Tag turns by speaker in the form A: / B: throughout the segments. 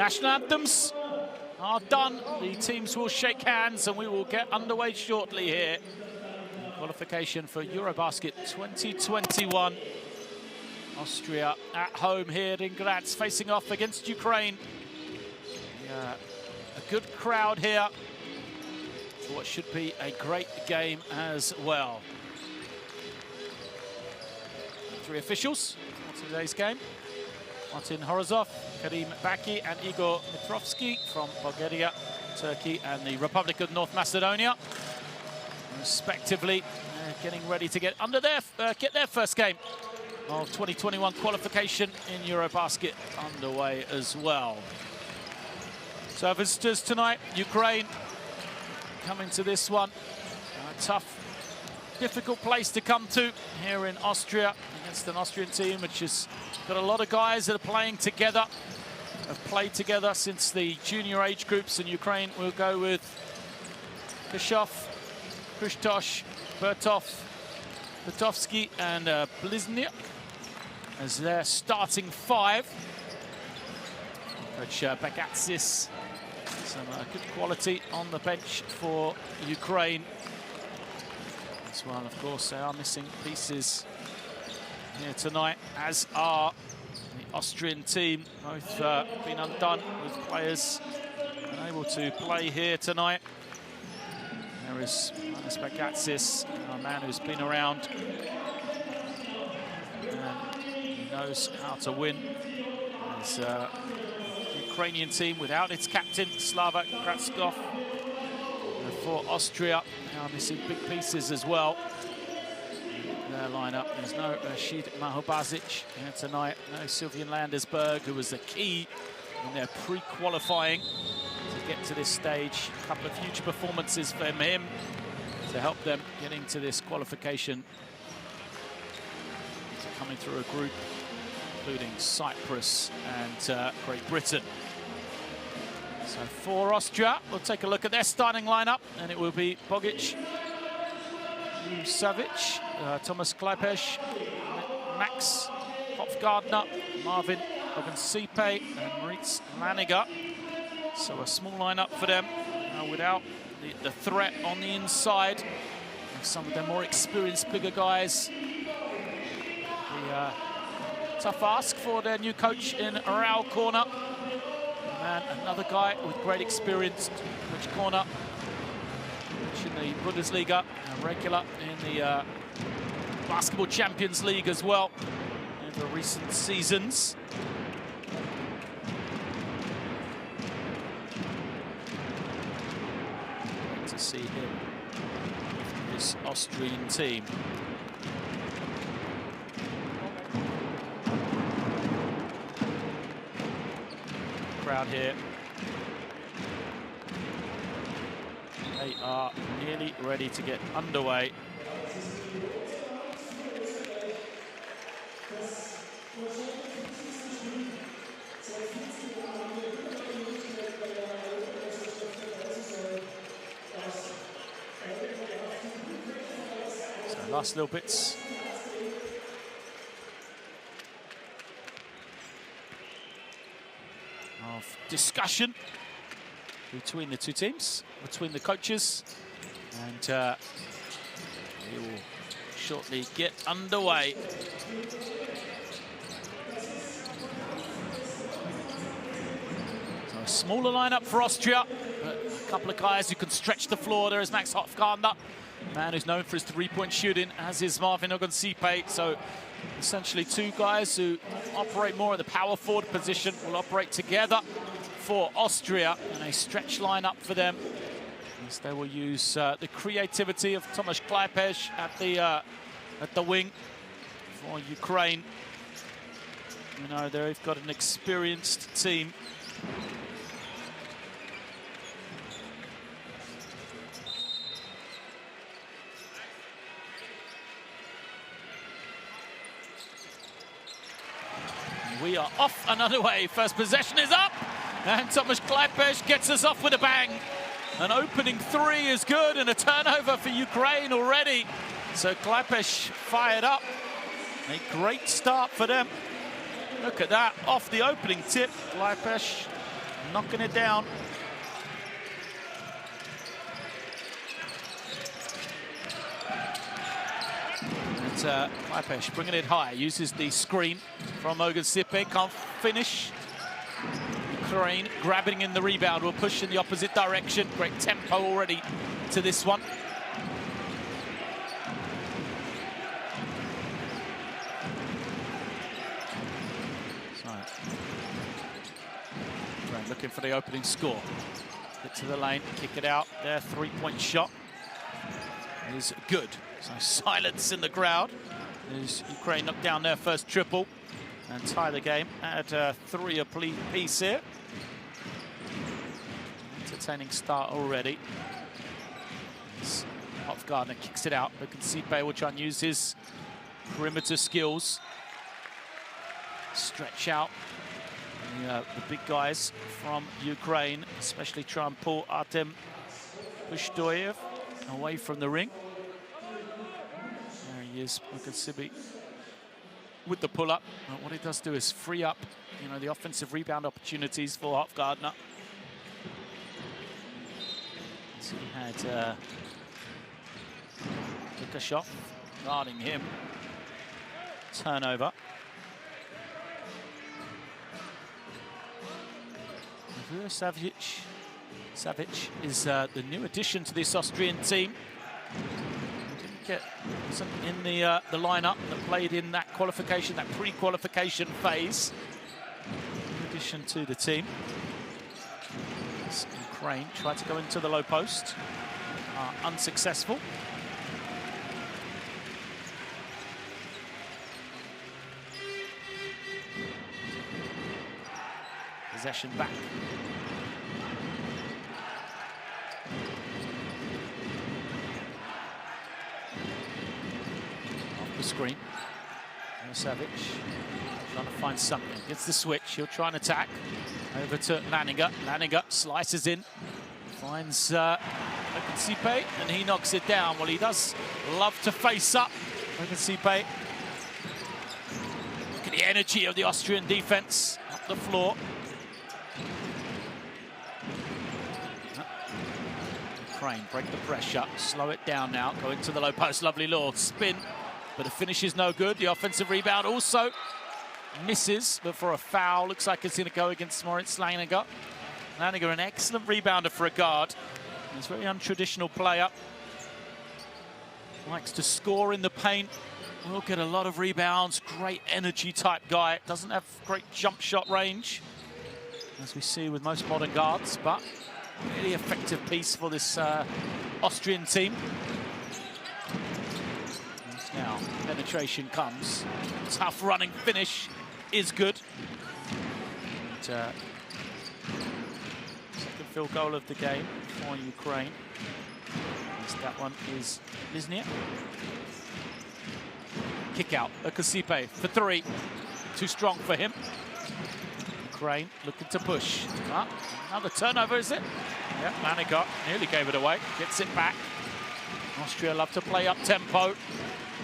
A: national anthems are done. The teams will shake hands and we will get underway shortly here. Qualification for EuroBasket 2021. Austria at home here in Graz, facing off against Ukraine. Yeah, a good crowd here for what should be a great game as well. Three officials for today's game: Martin Horozov, Karim Baki and Igor Mitrovsky from Bulgaria, Turkey and the Republic of North Macedonia, respectively, getting ready to get their first game of 2021 qualification in EuroBasket underway as well. So visitors tonight, Ukraine, coming to this one. A tough, difficult place to come to here in Austria against an Austrian team which has got a lot of guys that are playing together, have played together since the junior age groups. In Ukraine, we'll go with Kishov, Krzysztof, Bertov, Petovsky and Blizniak as their starting five. Coach Bagatsis, some good quality on the bench for Ukraine. As well, of course, they are missing pieces here tonight, as are the Austrian team. Both been undone with players unable to play here tonight. There is Manis Bagatsis, a man who's been around and he knows how to win. There's a Ukrainian team without its captain, Slava Kratskov. For Austria, now missing big pieces as well. Their lineup, there's no Rashid Mahobazic here tonight, no Sylvian Landersberg, who was the key in their pre-qualifying to get to this stage. A couple of huge performances from him to help them get into this qualification. So coming through a group including Cyprus and Great Britain. So for Austria, we'll take a look at their starting lineup, and it will be Bogic, Savic, Thomas Klepesh, Max Hofgardner, Marvin Ogunsipe and Moritz Laniger. So a small lineup for them without the threat on the inside. Some of their more experienced, bigger guys. The tough ask for their new coach in Raul Corner. And another guy with great experience, Rich Corner, which in the Bundesliga, a regular in the Basketball Champions League as well in the recent seasons. Great to see him, this Austrian team. Crowd here. They are nearly ready to get underway. So last little bits. Of discussion between the two teams, between the coaches, and we will shortly get underway. So a smaller lineup for Austria, but a couple of guys who can stretch the floor. There is Max Hofgardner, a man who's known for his three-point shooting, as is Marvin Ogunsipe. So essentially two guys who operate more in the power forward position will operate together for Austria, and a stretch lineup for them, as they will use the creativity of Tomasz Klepesh at the wing for Ukraine. You know, they've got an experienced team. We are off and underway. First possession is up, and Tomasz Klepesh gets us off with a bang. An opening three is good, and a turnover for Ukraine already. So Klepesh fired up. A great start for them. Look at that, off the opening tip. Klepesh knocking it down. And Klapesh bringing it high, uses the screen from Ogunsipe, can't finish. Ukraine grabbing in the rebound, will push in the opposite direction. Great tempo already to this one. Looking for the opening score. Get to the lane, kick it out. Their three-point shot is good. So silence in the crowd as Ukraine knocked down their first triple and tie the game at 3 apiece here. Entertaining start already. Hofgardner kicks it out. Ogunsipe will try and use his perimeter skills. Stretch out. The big guys from Ukraine, especially try and pull Artem Pushdoyev away from the ring. There he is, Ogunsipe with the pull-up. What he does do is free up, the offensive rebound opportunities for Hofgardner. So he had Lukashov guarding him. Turnover. Savic is the new addition to this Austrian team. Wasn't in the lineup that played in that qualification, that pre-qualification phase. In addition to the team, Ukraine tried to go into the low post, unsuccessful. Possession back. Off the screen. Savic trying to find something. Gets the switch. He'll try and attack. Over to Laniger. Laniger slices in. Finds Ogunsipe, and he knocks it down. Well, he does love to face up. Ogunsipe. Look at the energy of the Austrian defense up the floor. Ukraine break the pressure, slow it down now, go into the low post, lovely Lord, spin, but the finish is no good. The offensive rebound also misses, but for a foul, looks like it's going to go against Moritz Laniger. Laniger, an excellent rebounder for a guard. He's a very untraditional player. Likes to score in the paint, will get a lot of rebounds, great energy type guy. Doesn't have great jump shot range, as we see with most modern guards, but really effective piece for this Austrian team. And now penetration comes. Tough running finish is good. And, second field goal of the game for Ukraine. That one is Liznia. Kick out, Ogunsipe for 3. Too strong for him. Ukraine looking to push. Another turnover, is it? Yeah, Laniger nearly gave it away. Gets it back. Austria love to play up tempo.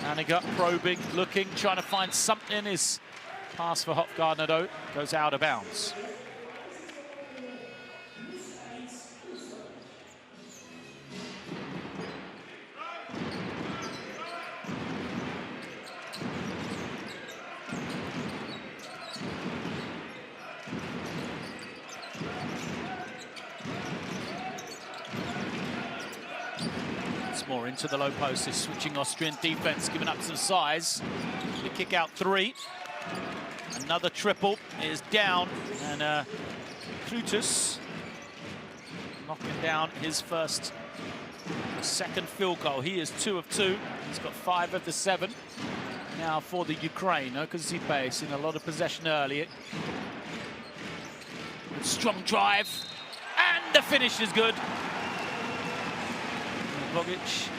A: Laniger probing, looking, trying to find something. His pass for Hofgardner, though, goes out of bounds. More into the low post, is switching Austrian defense, giving up some size. The kick out 3. Another triple is down, and Klutus knocking down his second field goal. He is 2 of 2. He's got 5 of the 7. Now for the Ukraine, Ogunsipe seen a lot of possession earlier. Strong drive, and the finish is good. Bogic.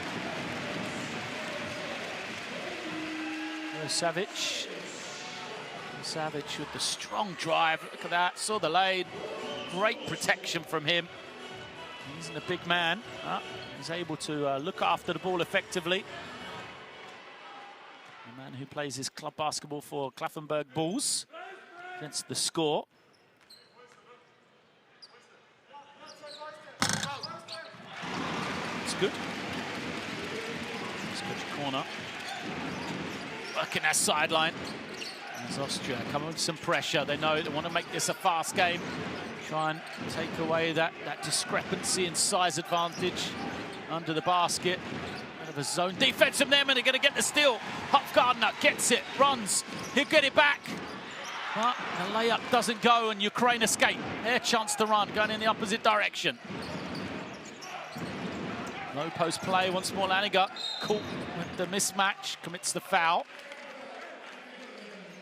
A: Savic. Savic with the strong drive. Look at that. Saw the lane. Great protection from him. He isn't a big man. He's able to look after the ball effectively. The man who plays his club basketball for Klaffenberg Bulls. Against the score. good. Let's catch a corner. Working that sideline. As Austria coming with some pressure. They know they want to make this a fast game. Try and take away that discrepancy in size advantage under the basket. Bit of a zone defense from them, and they're going to get the steal. Hofgardner gets it, runs. He'll get it back. But the layup doesn't go, and Ukraine escape. Their chance to run, going in the opposite direction. Low post play once more. Laniger caught with the mismatch, commits the foul.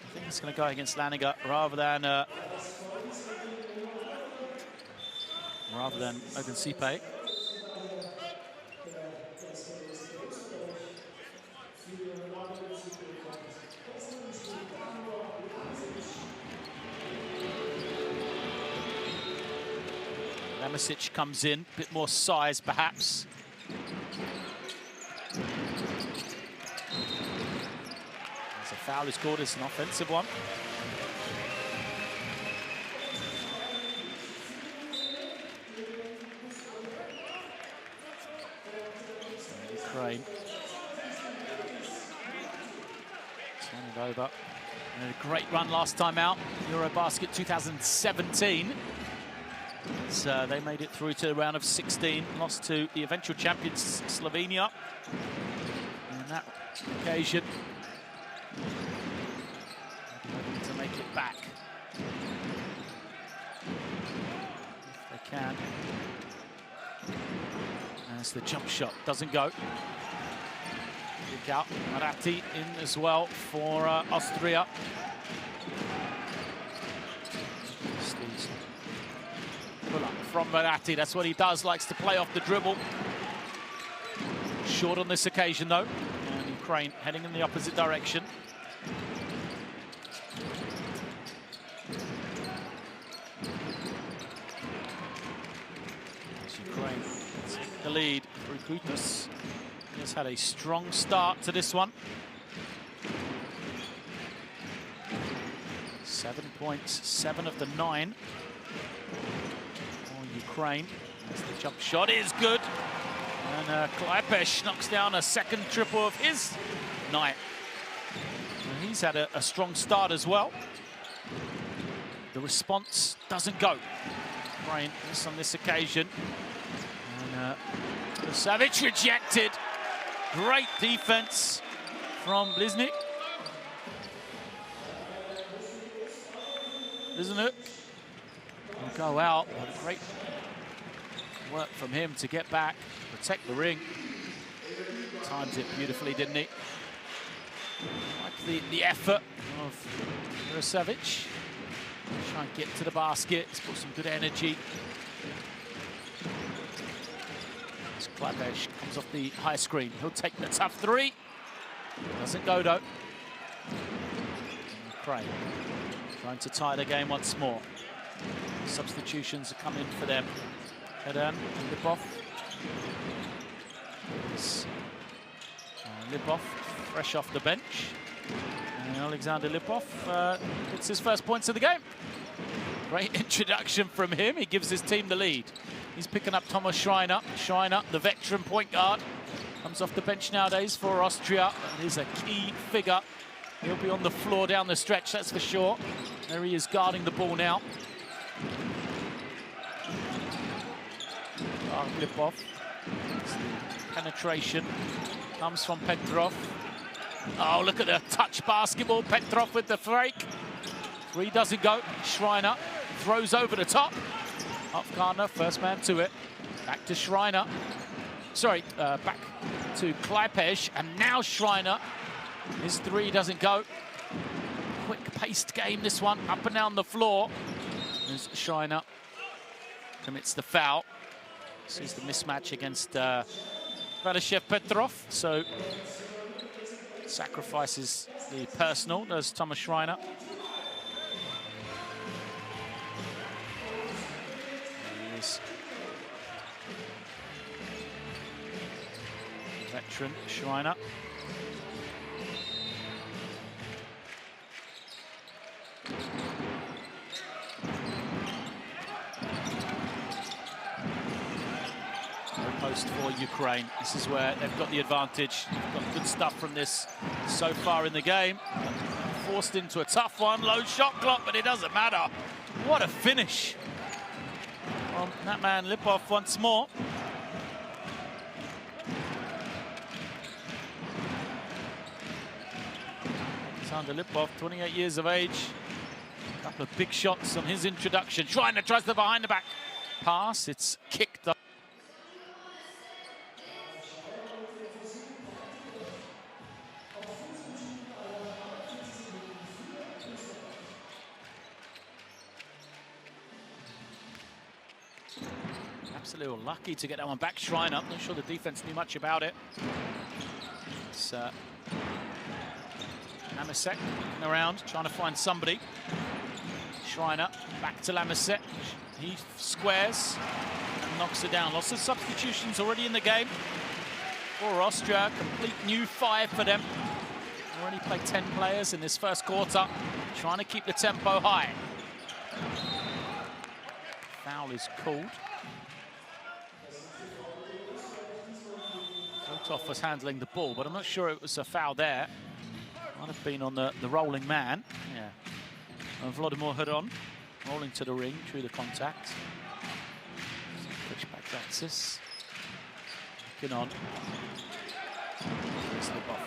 A: I think it's going to go against Laniger rather than Ogunsipe. Lemasic comes in, a bit more size perhaps. As a foul is called, it's an offensive one. Ukraine. Turn it over. And a great run last time out, EuroBasket 2017. So they made it through to the round of 16, lost to the eventual champions Slovenia on that occasion. Hoping to make it back if they can. As the jump shot doesn't go. Kick out, Maratti in as well for Austria. Pull up from Maratti, that's what he does, likes to play off the dribble. Short on this occasion though, and Ukraine heading in the opposite direction. As Ukraine take the lead through Kutas. He has had a strong start to this one. 7 points, 7 of the 9. Ukraine, as the jump shot is good, and Klaipesh knocks down a second triple of his night. And he's had a strong start as well. The response doesn't go. Ukraine on this occasion, and Savic rejected. Great defense from Bliznik. Isn't it? Will go out, but great work from him to get back, protect the ring. Timed it beautifully, didn't he? Like the effort of Rasevic. Try and get to the basket, he's put some good energy. As Klaipesh comes off the high screen, he'll take the tough three. Doesn't go though. Ukraine trying to tie the game once more. Substitutions are coming for them. Hedan and Lipov. Lipov fresh off the bench. And Alexander Lipov gets his first points of the game. Great introduction from him. He gives his team the lead. He's picking up Thomas Schreiner. Schreiner, the veteran point guard, comes off the bench nowadays for Austria. And he's a key figure. He'll be on the floor down the stretch, that's for sure. There he is guarding the ball now. Lipov. Penetration comes from Petrov. Oh, look at the touch basketball. Petrov with the break. Three doesn't go. Schreiner throws over the top. Hofgardner, first man to it. Back to Schreiner. Sorry, back to Klaipesh. And now Schreiner. His three doesn't go. Quick-paced game, this one. Up and down the floor. As Schreiner commits the foul. Sees the mismatch against Radoshev Petrov. So sacrifices the personal, does Thomas Schreiner. There he is. Veteran Schreiner. post for Ukraine. This is where they've got the advantage. They've got good stuff from this so far in the game. Forced into a tough one, low shot clock, but it doesn't matter. What a finish from that man Lipov once more. Alexander Lipov, 28 years of age. A couple of big shots on his introduction. Schreiner tries the behind the back pass. It's kicked up. Absolutely lucky to get that one back. Schreiner, not sure the defense knew much about it. It's Lamasek looking around, trying to find somebody. Schreiner back to Lamasek. He squares and knocks it down. Lots of substitutions already in the game for Austria. Complete new 5 for them. Already played 10 players in this first quarter. Trying to keep the tempo high. Foul is called. Zotov was handling the ball, but I'm not sure it was a foul there. Might have been on the rolling man. Yeah. And Vladimir Huron rolling to the ring through the contact. Switchback Alexis. Looking on. Slip off.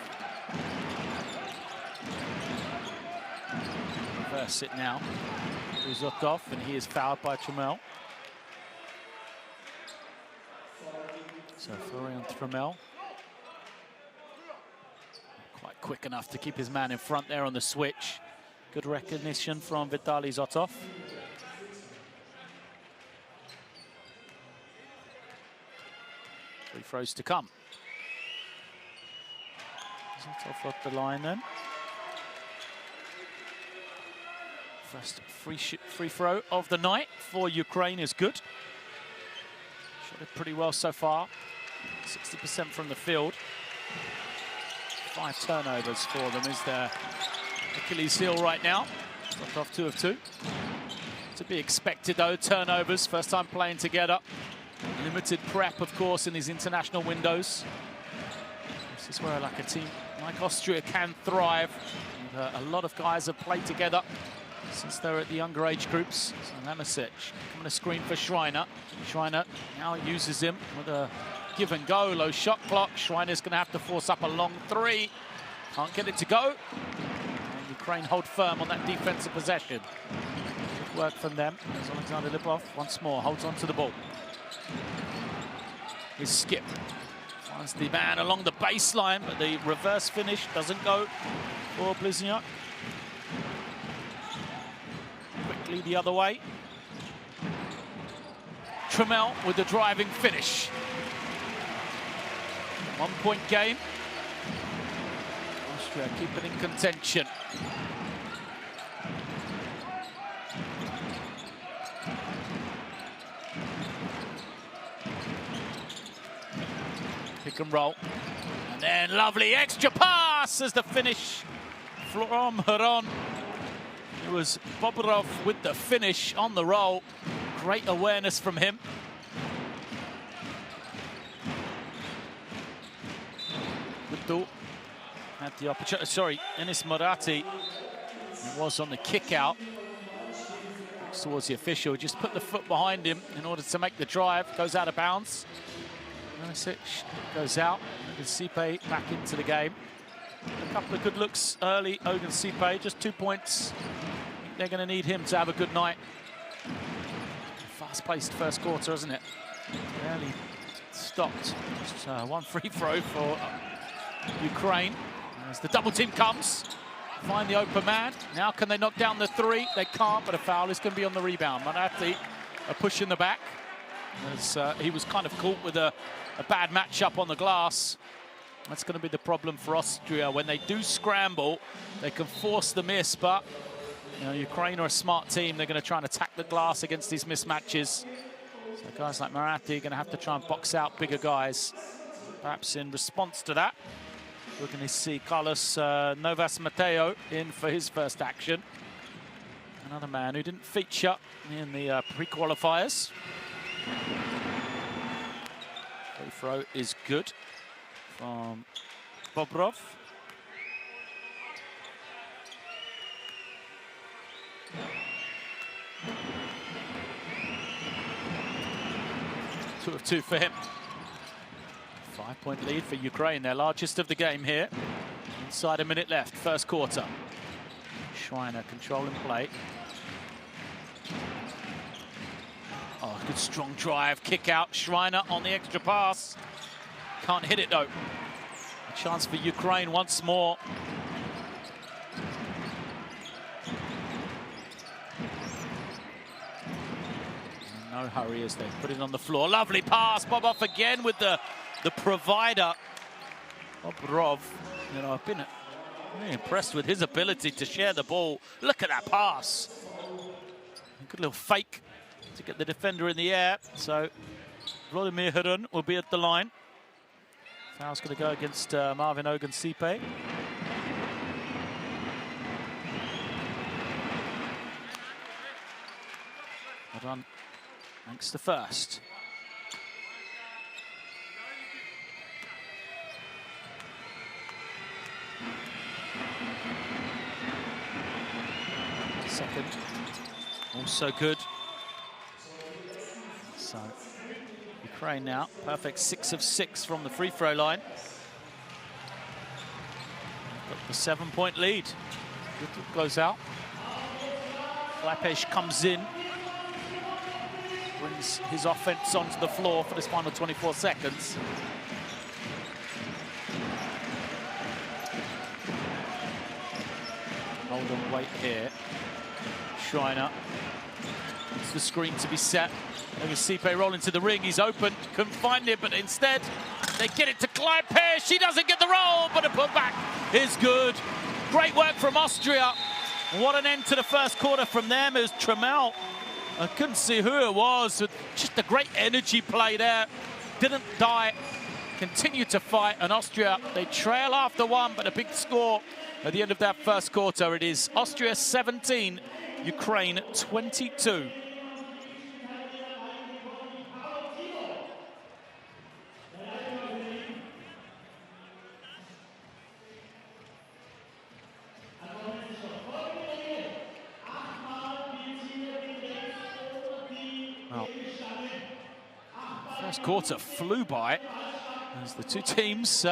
A: Reverse it now. Zotov, and he is fouled by Trammell. So Florian Trammell. Quite quick enough to keep his man in front there on the switch. Good recognition from Vitaly Zotov. Free throws to come. Zotov off the line then. First free throw of the night for Ukraine is good. Shot it pretty well so far. 60% from the field. 5 turnovers for them is their Achilles heel right now. Dropped off 2 of 2. To be expected though, turnovers, first time playing together. Limited prep, of course, in these international windows. This is where like a team like Austria can thrive. And, a lot of guys have played together since they're at the younger age groups. So Lamasek coming to screen for Schreiner. Schreiner now uses him with a give and go, low shot clock. Schreiner's going to have to force up a long 3. Can't get it to go. And Ukraine hold firm on that defensive possession. Good work from them. There's Alexander Lipov once more, holds on to the ball. His skip finds the man along the baseline, but the reverse finish doesn't go for Blizniak. Quickly the other way. Trammell with the driving finish. 1-point game. Austria keep it in contention. Pick and roll. And then lovely extra pass as the finish from Huron. It was Bobrov with the finish on the roll. Great awareness from him. Had the opportunity. Sorry, Enis Morati. It was on the kick out. Looks towards the official. Just put the foot behind him in order to make the drive. Goes out of bounds. Milicic goes out. Ogunsipe back into the game. A couple of good looks early. Ogunsipe, just 2 points. I think they're going to need him to have a good night. Fast-paced first quarter, isn't it? Barely stopped. Just one free throw for Ukraine. As the double team comes, find the open man. Now can they knock down the 3? They can't, but a foul is going to be on the rebound. Morati, a push in the back. As he was kind of caught with a bad matchup on the glass. That's going to be the problem for Austria. When they do scramble, they can force the miss, but you know, Ukraine are a smart team. They're going to try and attack the glass against these mismatches. So guys like Morati are going to have to try and box out bigger guys. Perhaps in response to that, we're going to see Carlos Novas Mateo in for his first action. Another man who didn't feature in the pre-qualifiers. Free throw is good from Bobrov. Two of two for him. 5-point lead for Ukraine, their largest of the game here. Inside a minute left, first quarter. Schreiner controlling play. Oh, good strong drive, kick out. Schreiner on the extra pass. Can't hit it though. A chance for Ukraine once more. No hurry as they put it on the floor. Lovely pass. Bobov again with the provider. Bobrov, you know, I've been really impressed with his ability to share the ball. Look at that pass. Good little fake to get the defender in the air. So Vladimir Hrun will be at the line. Foul's going to go against Marvin Ogunsipe. Well done. Thanks to first. Second, also good. So Ukraine now, perfect 6 of 6 from the free throw line. Got the 7-point lead. Good goes out. Klapesh comes in. Brings his offense onto the floor for this final 24 seconds. Hold on, wait here. Schreiner. It's the screen to be set. Ogunsipe rolling to the ring. He's open. Couldn't find it, but instead they get it to Klapesh. She doesn't get the roll, but a putback is good. Great work from Austria. What an end to the first quarter from them as Trammell. I couldn't see who it was. Just a great energy play there. Didn't die. Continued to fight. And Austria, they trail after one, but a big score at the end of that first quarter. It is Austria 17, Ukraine 22. Well, first quarter flew by as the two teams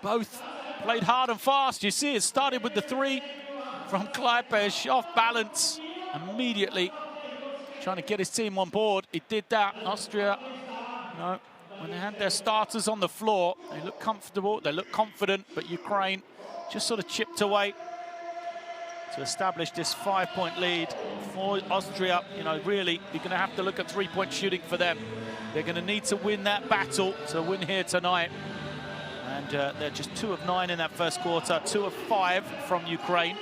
A: both played hard and fast. You see it started with the three from Klapesh, off balance immediately, trying to get his team on board. He did that. Austria, you know, when they had their starters on the floor, they looked comfortable, they looked confident, but Ukraine just sort of chipped away to establish this 5-point lead for Austria. You know, really, you're going to have to look at three-point shooting for them. They're going to need to win that battle to win here tonight. And they're just 2 of 9 in that first quarter, 2 of 5 from Ukraine,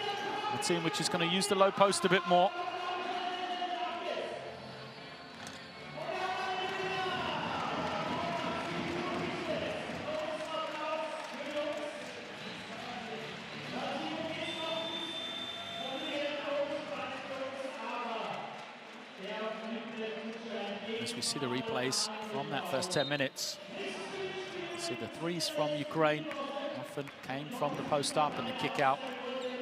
A: a team which is going to use the low post a bit more. As we see the replays from that first 10 minutes, see the threes from Ukraine often came from the post up and the kick out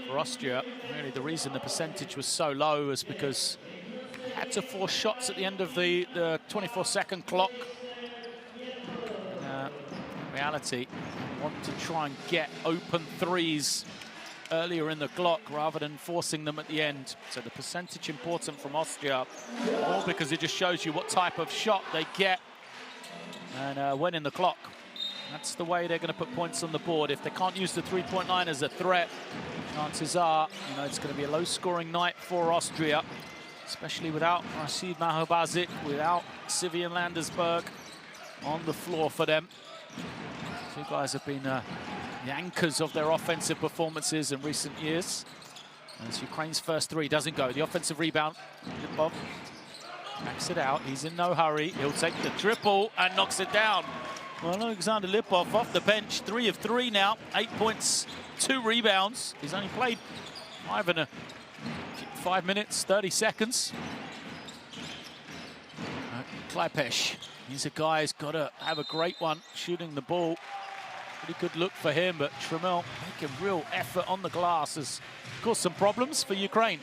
A: for Austria. Really, the reason the percentage was so low is because they had to force shots at the end of the 24-second clock. In reality, they want to try and get open threes earlier in the clock rather than forcing them at the end. So the percentage important from Austria, all because it just shows you what type of shot they get and when in the clock. That's the way they're going to put points on the board. If they can't use the three-point line as a threat, chances are, you know, it's going to be a low-scoring night for Austria, especially without Rashid Mahobazic, without Sivian Landersberg on the floor for them. Two guys have been the anchors of their offensive performances in recent years. As Ukraine's first three doesn't go. The offensive rebound, Lipov backs it out. He's in no hurry. He'll take the triple and knocks it down. Well, Alexander Lipov off the bench, 3 of 3 now, 8 points, 2 rebounds. He's only played 5 minutes, 30 seconds. Klapesh He's a guy who's got to have a great one shooting the ball. Pretty good look for him, but Trammell making real effort on the glass has caused some problems for Ukraine.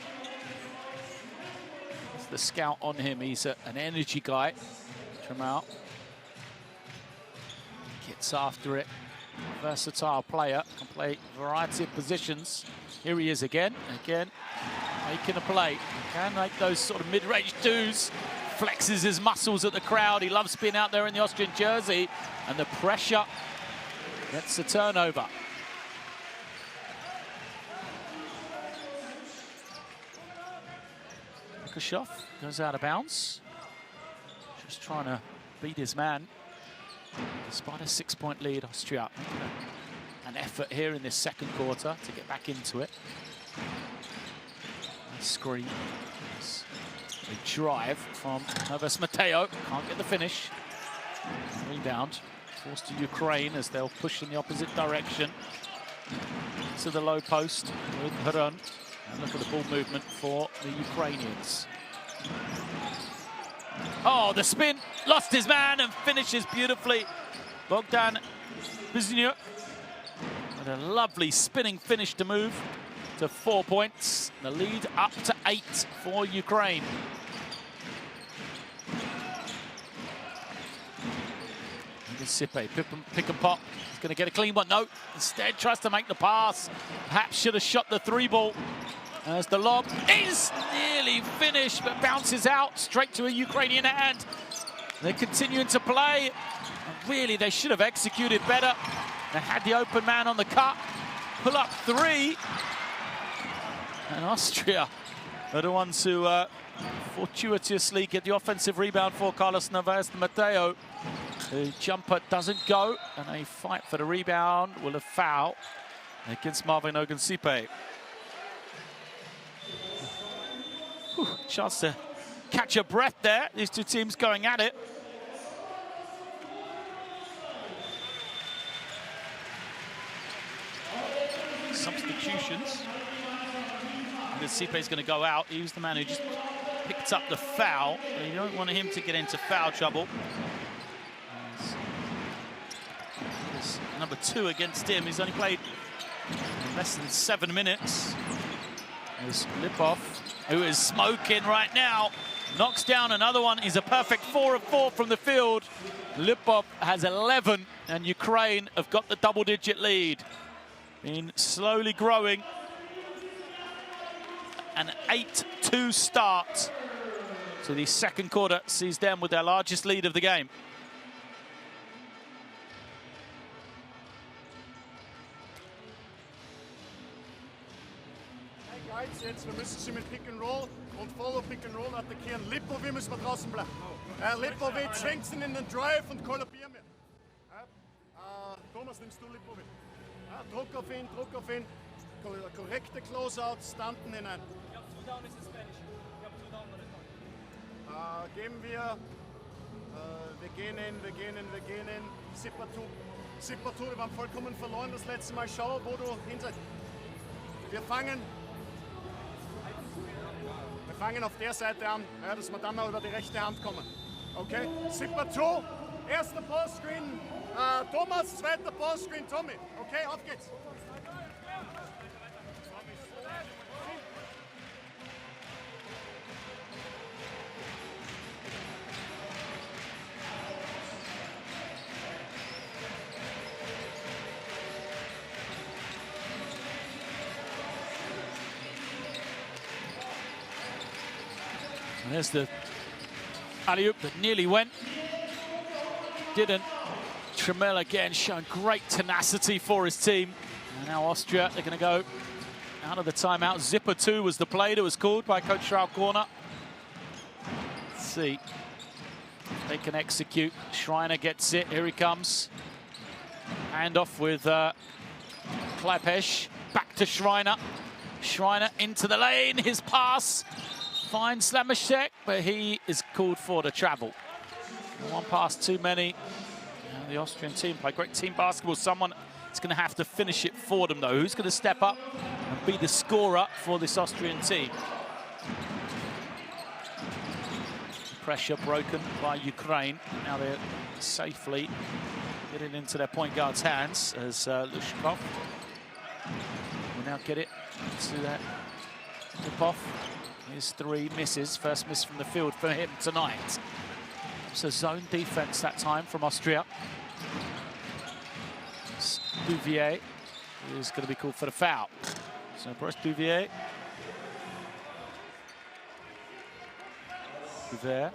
A: That's the scout on him. He's an energy guy. Trammell gets after it. Versatile player, can play a variety of positions. Here he is again making a play. Can make those sort of mid-range twos. Flexes his muscles at the crowd. He loves being out there in the Austrian jersey, and the pressure gets the turnover. Lukashov goes out of bounds. Just trying to beat his man. Despite a 6-point lead, Austria an effort here in this second quarter to get back into it. Nice screen. A drive from Nervous Matteo. Can't get the finish. Rebound forced to Ukraine as they'll push in the opposite direction. To the low post with Harun. And look at the ball movement for the Ukrainians. Oh, the spin, lost his man and finishes beautifully. Bogdan Biznyuk with a lovely spinning finish to move to 4 points. The lead up to 8 for Ukraine. Sipe, pick and pop. He's going to get a clean one. No, instead tries to make the pass. Perhaps should have shot the 3 ball. As the lob is nearly finished, but bounces out straight to a Ukrainian hand. They're continuing to play. Really, they should have executed better. They had the open man on the cut. Pull up 3. And Austria are the ones who fortuitously get the offensive rebound for Carlos Nervous Matteo. The jumper doesn't go, and a fight for the rebound will have foul against Marvin Ogunsipe. Chance to catch a breath there. These two teams going at it. Substitutions. Ogunsipe is going to go out. He was the man who just picked up the foul. You don't want him to get into foul trouble. Number 2 against him. He's only played less than 7 minutes. There's Lipov, who is smoking right now. Knocks down another one. He's a perfect 4 of 4 from the field. Lipov has 11, and Ukraine have got the double-digit lead. Been slowly growing. An 8-2 start. So the second quarter sees them with their largest lead of the game.
B: Jetzt, wir müssen sie mit Pick and Roll und Follow Pick and Roll attackieren. Lipovic müssen wir draußen bleiben. Lipovic schwenkt ihn in den Drive und kollabieren wir. Thomas, nimmst du Lipovic? Druck auf ihn, Druck auf ihn. Korrekte Closeout, Stunten hinein. Geben wir. Wir gehen in. Sipatu, wir haben vollkommen verloren das letzte Mal. Schau, wo du hinsetzt. Wir fangen auf der Seite an, ja, dass wir dann noch über die rechte Hand kommen. Okay? Sipatu, erster Ballscreen, Thomas, zweiter Ballscreen, Tommy. Okay, auf geht's.
A: And there's the alley-oop that nearly went. Didn't. Trammell again showing great tenacity for his team. And now Austria, they're going to go out of the timeout. Zipper 2 was the play that was called by Coach Raul Corner. Let's see if they can execute. Schreiner gets it. Here he comes. Handoff with Klepesh. Back to Schreiner. Schreiner into the lane. His pass. Finds Slamashek, but he is called for the travel. One pass too many. The Austrian team play great team basketball. Someone is going to have to finish it for them, though. Who's going to step up and be the scorer for this Austrian team? Pressure broken by Ukraine. Now they're safely getting into their point guard's hands as Lushkov will now get it to that tip-off. His 3 misses. First miss from the field for him tonight. So zone defense that time from Austria. It's Bouvier is going to be called for the foul. So Boris Bouvier. Bouvier.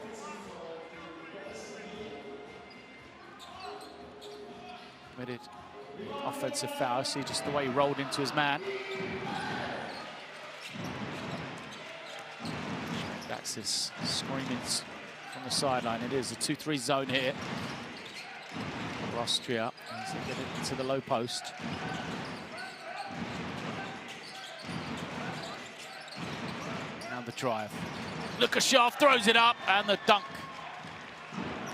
A: Committed offensive foul. See just the way he rolled into his man. That's his screaming from the sideline. It is a 2-3 zone here for Austria as they get it into the low post. Now the drive. Lukashov throws it up and the dunk.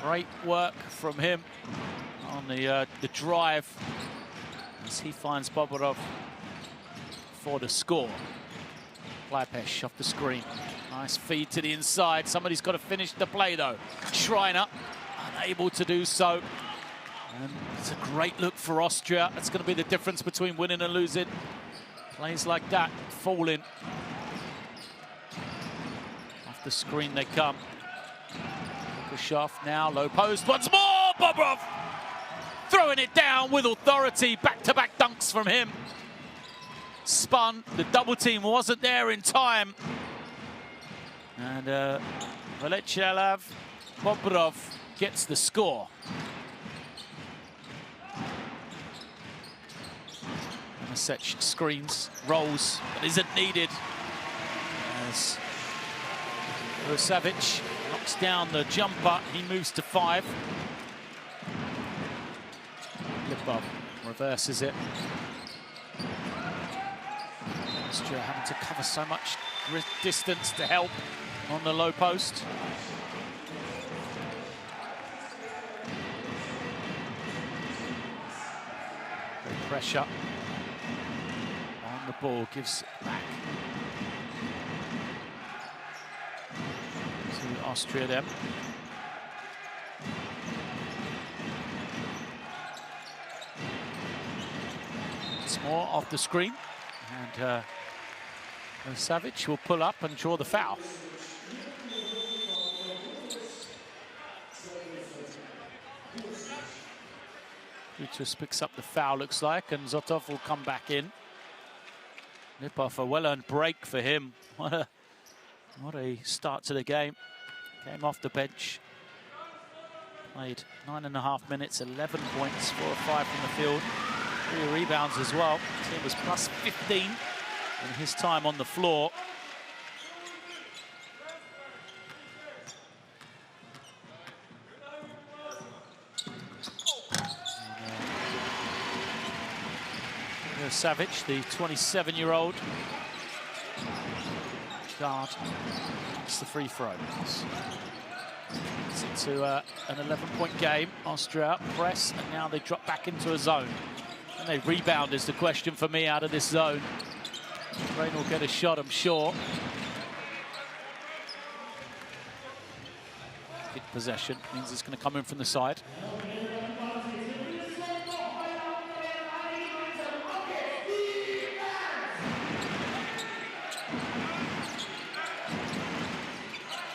A: Great work from him on the drive as he finds Boborov for the score. Flypesh off the screen. Nice feed to the inside. Somebody's got to finish the play though. Schreiner unable to do so. And it's a great look for Austria. That's going to be the difference between winning and losing. Plays like that falling. Off the screen they come. Lukashov now low post once more. Boborov throwing it down with authority. Back-to-back dunks from him. Spun. The double team wasn't there in time. And Valechelav Boborov gets the score. Masech screens, rolls, but isn't needed. As Savic knocks down the jumper, he moves to 5. Lipov reverses it. Austria having to cover so much distance to help on the low post. Great pressure on the ball, gives it back to Austria then. It's more off the screen, and Savic will pull up and draw the foul. Kutus picks up the foul, looks like, and Zotov will come back in. Lipov, a well-earned break for him. What a start to the game. Came off the bench. Played 9.5 minutes, 11 points, 4 or 5 from the field. 3 rebounds as well. Team was plus 15 in his time on the floor. Savic, the 27-year-old guard, it's the free throw. It's into an 11-point game. Austria press, and now they drop back into a zone. And they rebound is the question for me out of this zone. Ukraine will get a shot, I'm sure. Good possession, means it's going to come in from the side.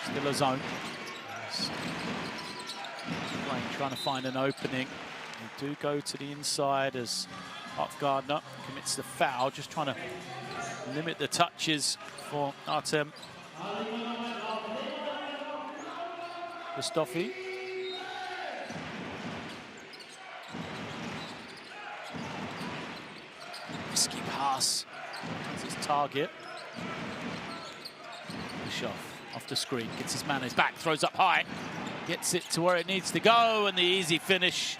A: Still a zone. Trying to find an opening. They do go to the inside as Hofgardner commits the foul, just trying to limit the touches for Artem Christofi. Risky pass. That's his target. Bischoff off the screen, gets his man his back, throws up high, gets it to where it needs to go, and the easy finish.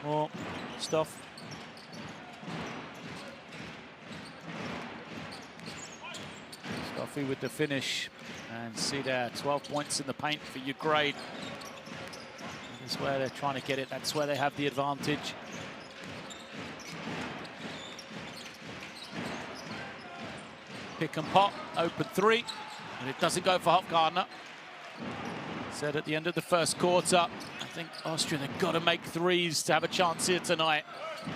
A: More stuff. Stuffy with the finish, and see there, 12 points in the paint for Ukraine. That's where they're trying to get it. That's where they have the advantage. Pick and pop, open 3, and it doesn't go for Hofgardner. Said at the end of the first quarter, I think Austria, they've got to make threes to have a chance here tonight.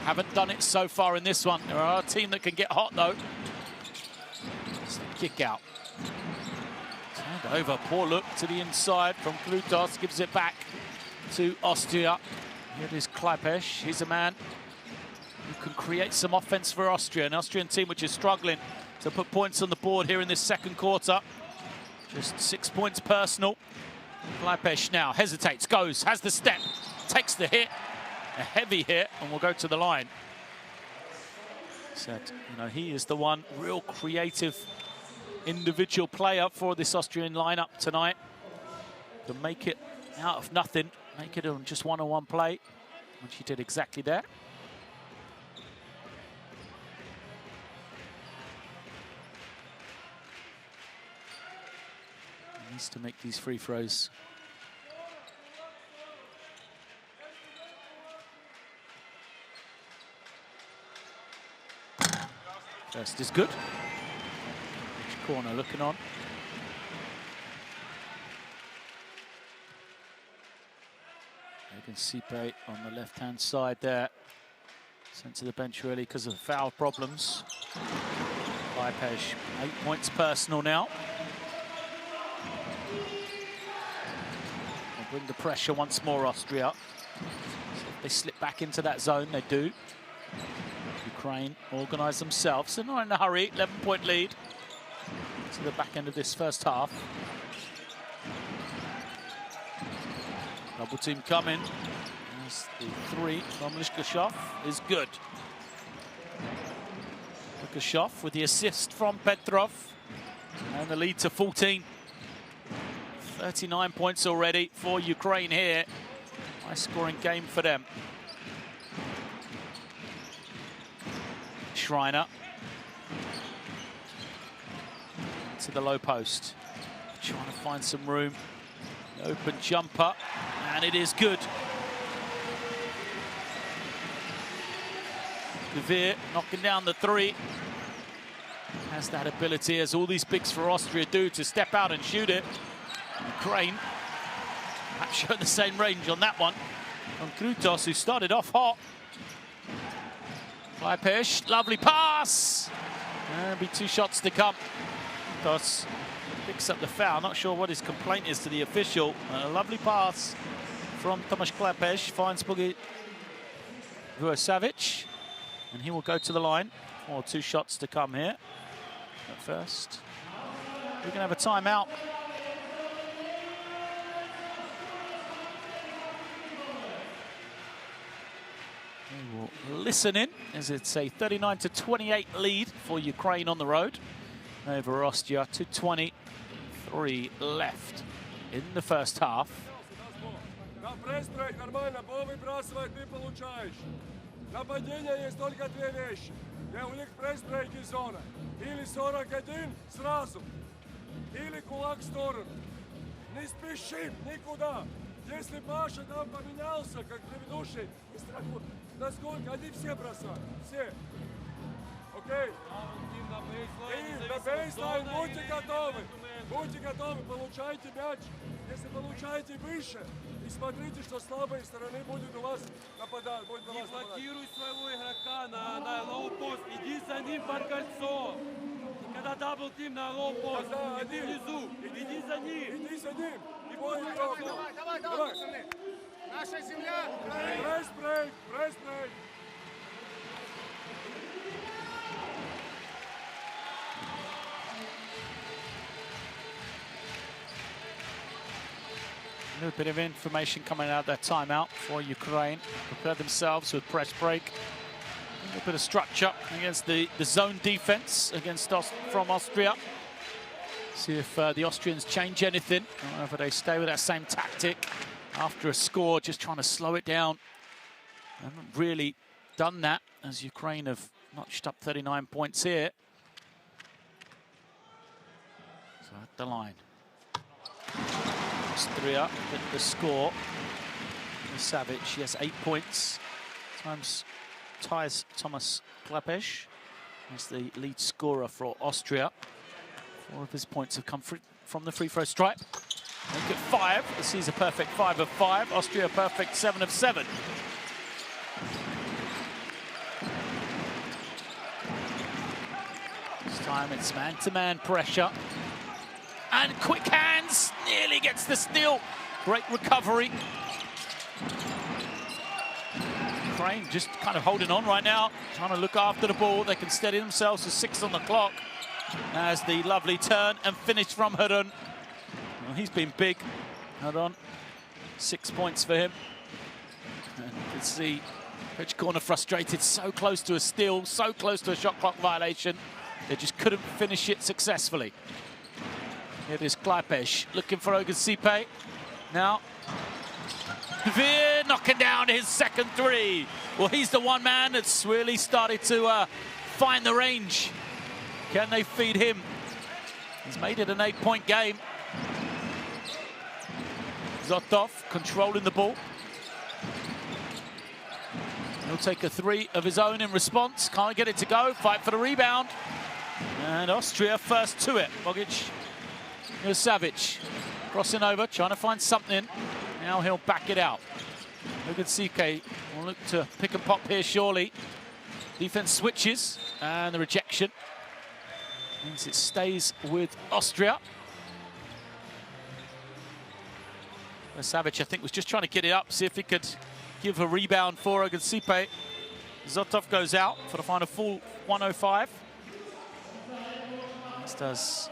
A: Haven't done it so far in this one. There are a team that can get hot, though. It's the kick out. Turned over, poor look to the inside from Krutos, gives it back to Austria. Here is Klapesh. He's a man who can create some offense for Austria. An Austrian team which is struggling to put points on the board here in this second quarter. Just 6 points personal. Klapesh now hesitates, goes, has the step, takes the hit, a heavy hit, and will go to the line. Said, you know, he is the one real creative individual player for this Austrian lineup tonight. To make it out of nothing, make it on just one-on-one play, which he did exactly that. He needs to make these free throws. First is good. Which corner looking on? You can see Sipe on the left-hand side there. Sent to the bench really because of foul problems. Klapesh, 8 points personal now. They'll bring the pressure once more, Austria. So if they slip back into that zone, they do. Ukraine organise themselves. They're not in a hurry. 11-point lead to the back end of this first half. Double team coming. As the three from Lukashov is good. Lukashov with the assist from Petrov. And the lead to 14. 39 points already for Ukraine here. High scoring game for them. Schreiner to the low post, trying to find some room. Open jumper, and it is good. Devere knocking down the three. Has that ability, as all these bigs for Austria do, to step out and shoot it. Ukraine perhaps showed the same range on that one. On Krutos, who started off hot. Klapesh, lovely pass. There'll be 2 shots to come. Krutos picks up the foul. Not sure what his complaint is to the official. A lovely pass from Tomasz Klapesh. Finds Bugi Vujosavic. And he will go to the line. 2 shots to come here. At first, we're going to have a timeout. We will listen in as it's a 39-28 lead for Ukraine on the road over Austria. 2:23 left in the first half.
C: Нападение есть только 2 вещи. Где у них пресс-брейк и зона. Или 41 сразу, или кулак в сторону. Не спешим никуда. Если Паша там поменялся, как предыдущий, насколько они все бросают. Все. Окей? И на бейслайн будьте готовы. Будьте готовы, получайте мяч. Если получаете выше, и смотрите, что слабые стороны будет у вас нападать.
D: Не блокируй своего игрока на лоу-пост, иди за ним под кольцо. Когда дабл-тим на лоу-пост, иди внизу, иди за ним.
C: Иди за ним. Не бойся.
B: Давай, пацаны. Наша земля.
C: Пресс-брейк, пресс-брейк.
A: A little bit of information coming out of that timeout for Ukraine. Prepare themselves with press break. A little bit of structure against the zone defense from Austria. See if the Austrians change anything, or whether they stay with that same tactic after a score, just trying to slow it down. They haven't really done that, as Ukraine have notched up 39 points here. So at the line. Austria with the score. Savic, he has 8 points. Times ties Tomasz Klapesh. He's the lead scorer for Austria. 4 of his points have come from the free throw stripe. Make it 5. This is a perfect 5 of 5. Austria perfect 7 of 7. This time it's man-to-man pressure. And quick hands, nearly gets the steal. Great recovery. Ukraine just kind of holding on right now, trying to look after the ball. They can steady themselves with 6 on the clock. As the lovely turn and finish from Hudon. Well, he's been big. Hudon, 6 points for him. And you can see Pitch Corner frustrated, so close to a steal, so close to a shot clock violation. They just couldn't finish it successfully. Here is Klaipesh looking for Ogunsipe. Now, Veer knocking down his second 3. Well, he's the one man that's really started to find the range. Can they feed him? He's made it an 8-point game. Zotov controlling the ball. He'll take a 3 of his own in response. Can't get it to go. Fight for the rebound. And Austria first to it. Bogic. Here's Savic. Crossing over, trying to find something. Now he'll back it out. Ogunsipe will look to pick and pop here, surely. Defense switches, and the rejection means it stays with Austria. Savic, I think, was just trying to get it up, see if he could give a rebound for Ogunsipe. Zotov goes out for the final full 105. This does,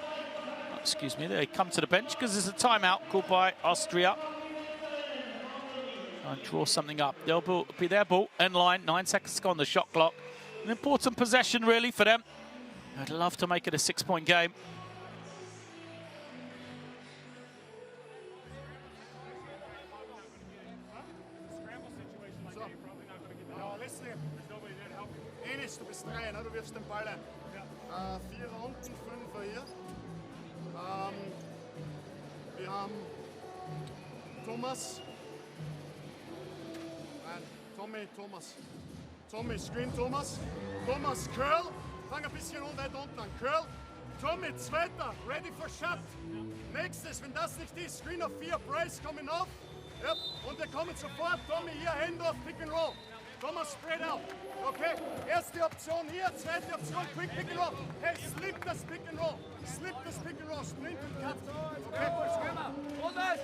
A: excuse me, they come to the bench because there's a timeout called by Austria. Try and draw something up. They'll be their ball, end line, 9 seconds to go on the shot clock. An important possession, really, for them. I'd love to make it a 6-point game.
B: Du bist 3, ne? Du wirfst den Ball ein. 4 unten, 5er hier. Wir haben Thomas. Nein, Tommy, Screen Thomas. Thomas, Curl. Fang ein bisschen weit unten an. Curl. Tommy, zweiter. Ready for shot. Nächstes, wenn das nicht ist, Screen auf 4. Bryce coming off. Yep. Und wir kommen sofort. Tommy, hier, Handoff, Pick and Roll. Thomas, spread out. Okay, erste Option hier, zweite Option, quick pick and roll. Hey, slip das pick and roll. Slip das pick and roll, sprint und cut. Okay, hold das.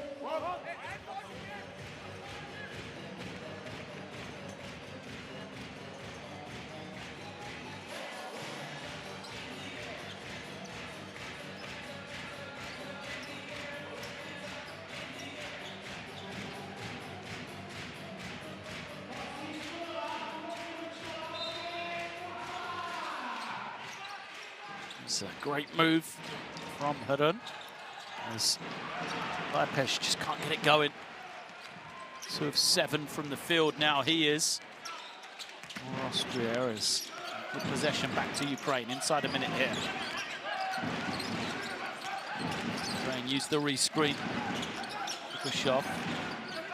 A: It's a great move from Hudon. As Klaipesh just can't get it going. 2 of 7 from the field now he is. Austria is good possession back to Ukraine inside a minute here. Ukraine used the rescreen. Kushov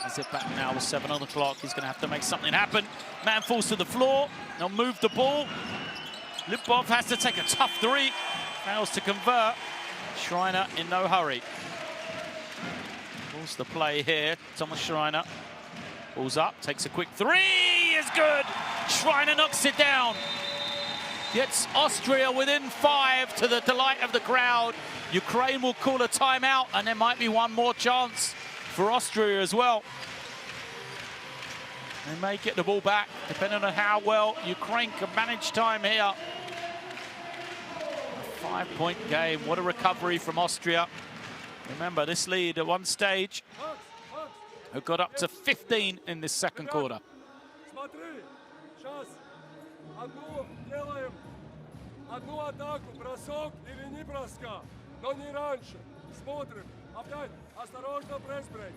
A: has it back now with 7 on the clock. He's going to have to make something happen. Man falls to the floor. They'll move the ball. Lipov has to take a tough 3. Fails to convert. Schreiner in no hurry. Pulls the play here. Thomas Schreiner. Balls up, takes a quick 3. Is good. Schreiner knocks it down. Gets Austria within 5 to the delight of the crowd. Ukraine will call a timeout, and there might be one more chance for Austria as well. They may get the ball back, depending on how well Ukraine can manage time here. A 5-point game. What a recovery from Austria. Remember, this lead at one stage had got up to 15 in this second quarter.
C: Одну атаку, бросок или не броска, но не раньше. Смотрим. Опять осторожно пресс-брейк.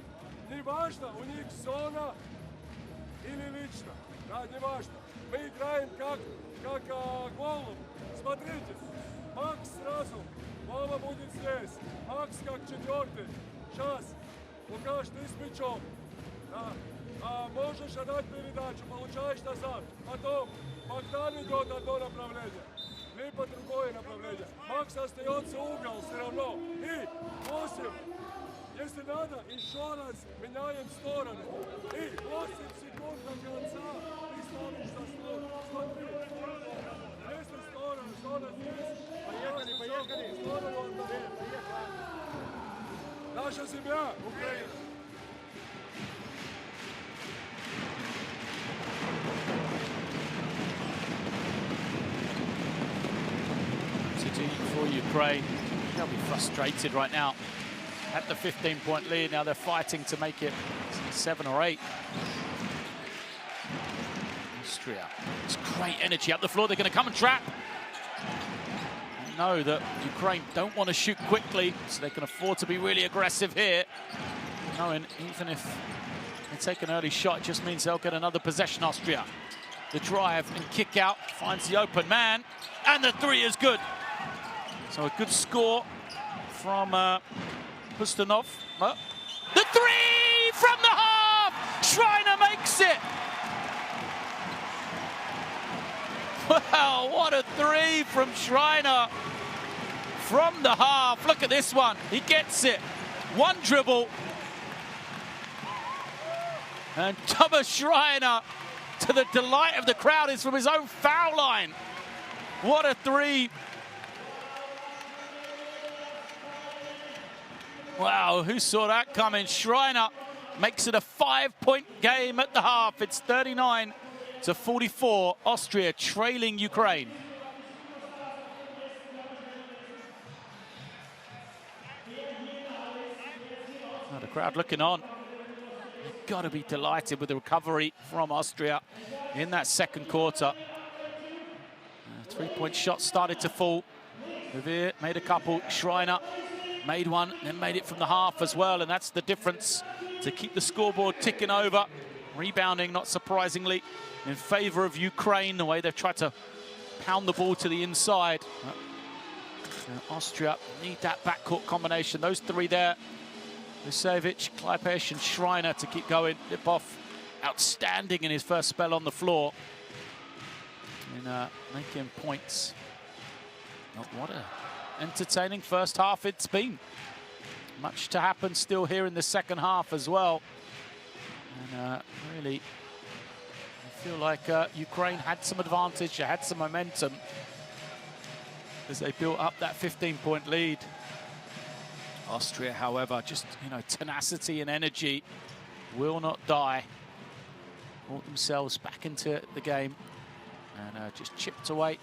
C: Не важно, у них зона или лично. Да, не важно. Мы играем как голубь. Смотрите, Макс сразу. Вова будет здесь. Макс как 4-й. Сейчас. Лукаш, ты с мячом. Да. Можешь отдать передачу, получаешь назад. Потом Богдан идет одно направление. Либо другое направление. Макс остается угол все равно. И 8. Jel se nada insurance menjajem storane. I 8 sekunda kanca, ti staviš za 103. Jeste storan, storan,
B: Поехали.
C: storan onda. Naša zemlja, Ukrajina.
A: For Ukraine, they'll be frustrated right now. At the 15-point lead, now they're fighting to make it 7 or 8. Austria, it's great energy up the floor. They're going to come and trap. They know that Ukraine don't want to shoot quickly, so they can afford to be really aggressive here. Knowing even if they take an early shot, it just means they'll get another possession. Austria, the drive and kick out, finds the open man, and the three is good. So a good score from Pustanov. The three from the half! Schreiner makes it! Wow, what a three from Schreiner from the half. Look at this one. He gets it. One dribble. And Thomas Schreiner, to the delight of the crowd, is from his own foul line. What a three. Wow, who saw that coming? Schreiner makes it a 5-point game at the half. It's 39-44. Austria trailing Ukraine. Oh, the crowd looking on. They've got to be delighted with the recovery from Austria in that second quarter. Three-point shot started to fall. Revere made a couple. Schreiner made one, then made it from the half as well, and that's the difference to keep the scoreboard ticking over. Rebounding, not surprisingly, in favor of Ukraine, the way they've tried to pound the ball to the inside. Austria need that backcourt combination. Those three there, Vucevic, Kleipesh and Schreiner to keep going. Lipov, outstanding in his first spell on the floor. And making points. What a entertaining first half it's been. Much to happen still here in the second half as well. And really, I feel like Ukraine had some advantage, they had some momentum as they built up that 15-point lead. Austria, however, just, tenacity and energy, will not die. Brought themselves back into the game and just chipped away.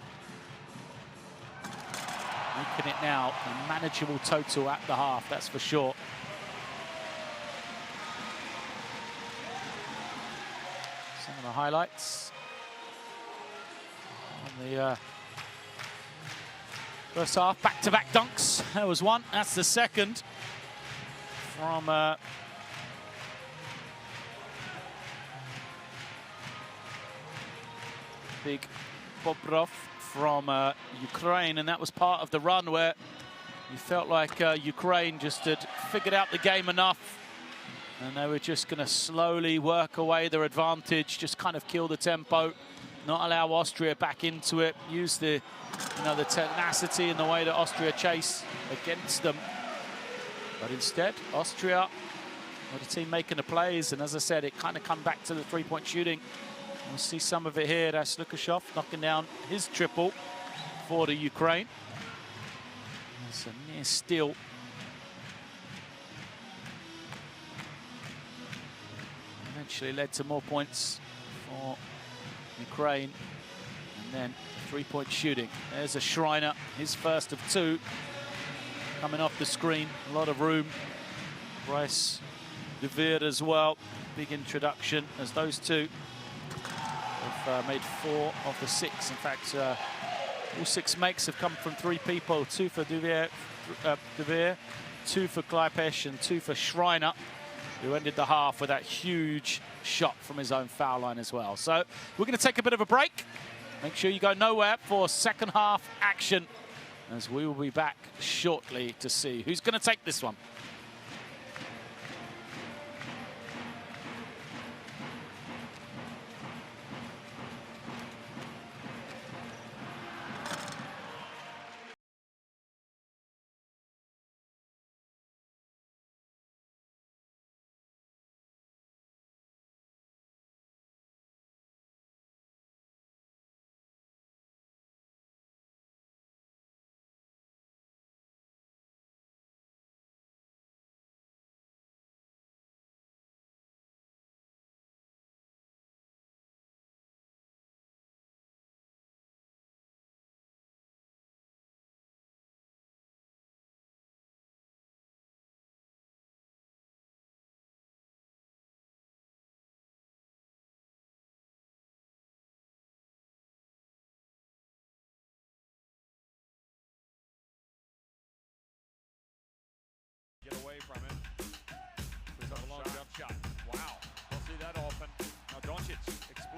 A: Making it now a manageable total at the half, that's for sure. Some of the highlights on the first half. Back-to-back dunks. There was one. That's the second from big Bobrov from Ukraine, and that was part of the run where you felt like Ukraine just had figured out the game enough and they were just going to slowly work away their advantage, just kind of kill the tempo, not allow Austria back into it, use the the tenacity in the way that Austria chase against them. But instead, Austria were the team making the plays, and as I said, it kind of come back to the three-point shooting. We'll see some of it here. That's Lukashov knocking down his triple for the Ukraine. It's a near steal. Eventually led to more points for Ukraine. And then three-point shooting. There's a Schreiner, his first of two. Coming off the screen, a lot of room. Bryce DeVeer as well. Big introduction as those two have made 4 of the 6. In fact, all 6 makes have come from 3 people. 2 for DeVeer, 2 for Kleipesh, and 2 for Schreiner, who ended the half with that huge shot from his own foul line as well. So we're going to take a bit of a break. Make sure you go nowhere for second half action, as we will be back shortly to see who's going to take this one.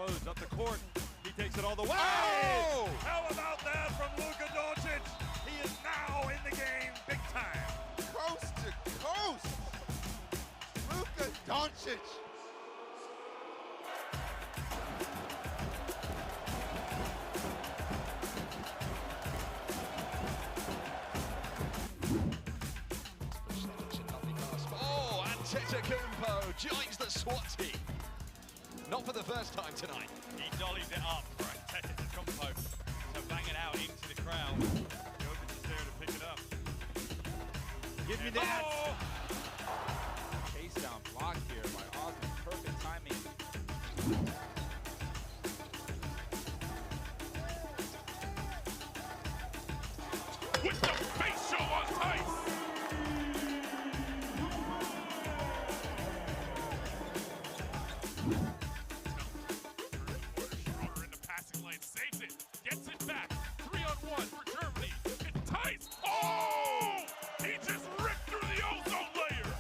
E: moves up the court. He takes it all the way.
F: Oh!
E: How about that from Luka Doncic? He is now in the game big time.
F: Coast to coast. Luka Doncic.
G: Oh, Antetokounmpo joins the SWAT team. Not for the first time tonight.
E: He dollies it up for Antetokounmpo to bang it out into the crowd. Jokic is there to pick it up.
F: Give me that.
E: Oh!
H: Chase down block here by Osman. Perfect timing.
E: With the face show on Tice. Schroeder in the passing lane, saves it, gets it back. 3-on-1 for Germany. And Tice. Oh! He just ripped through the ozone layer.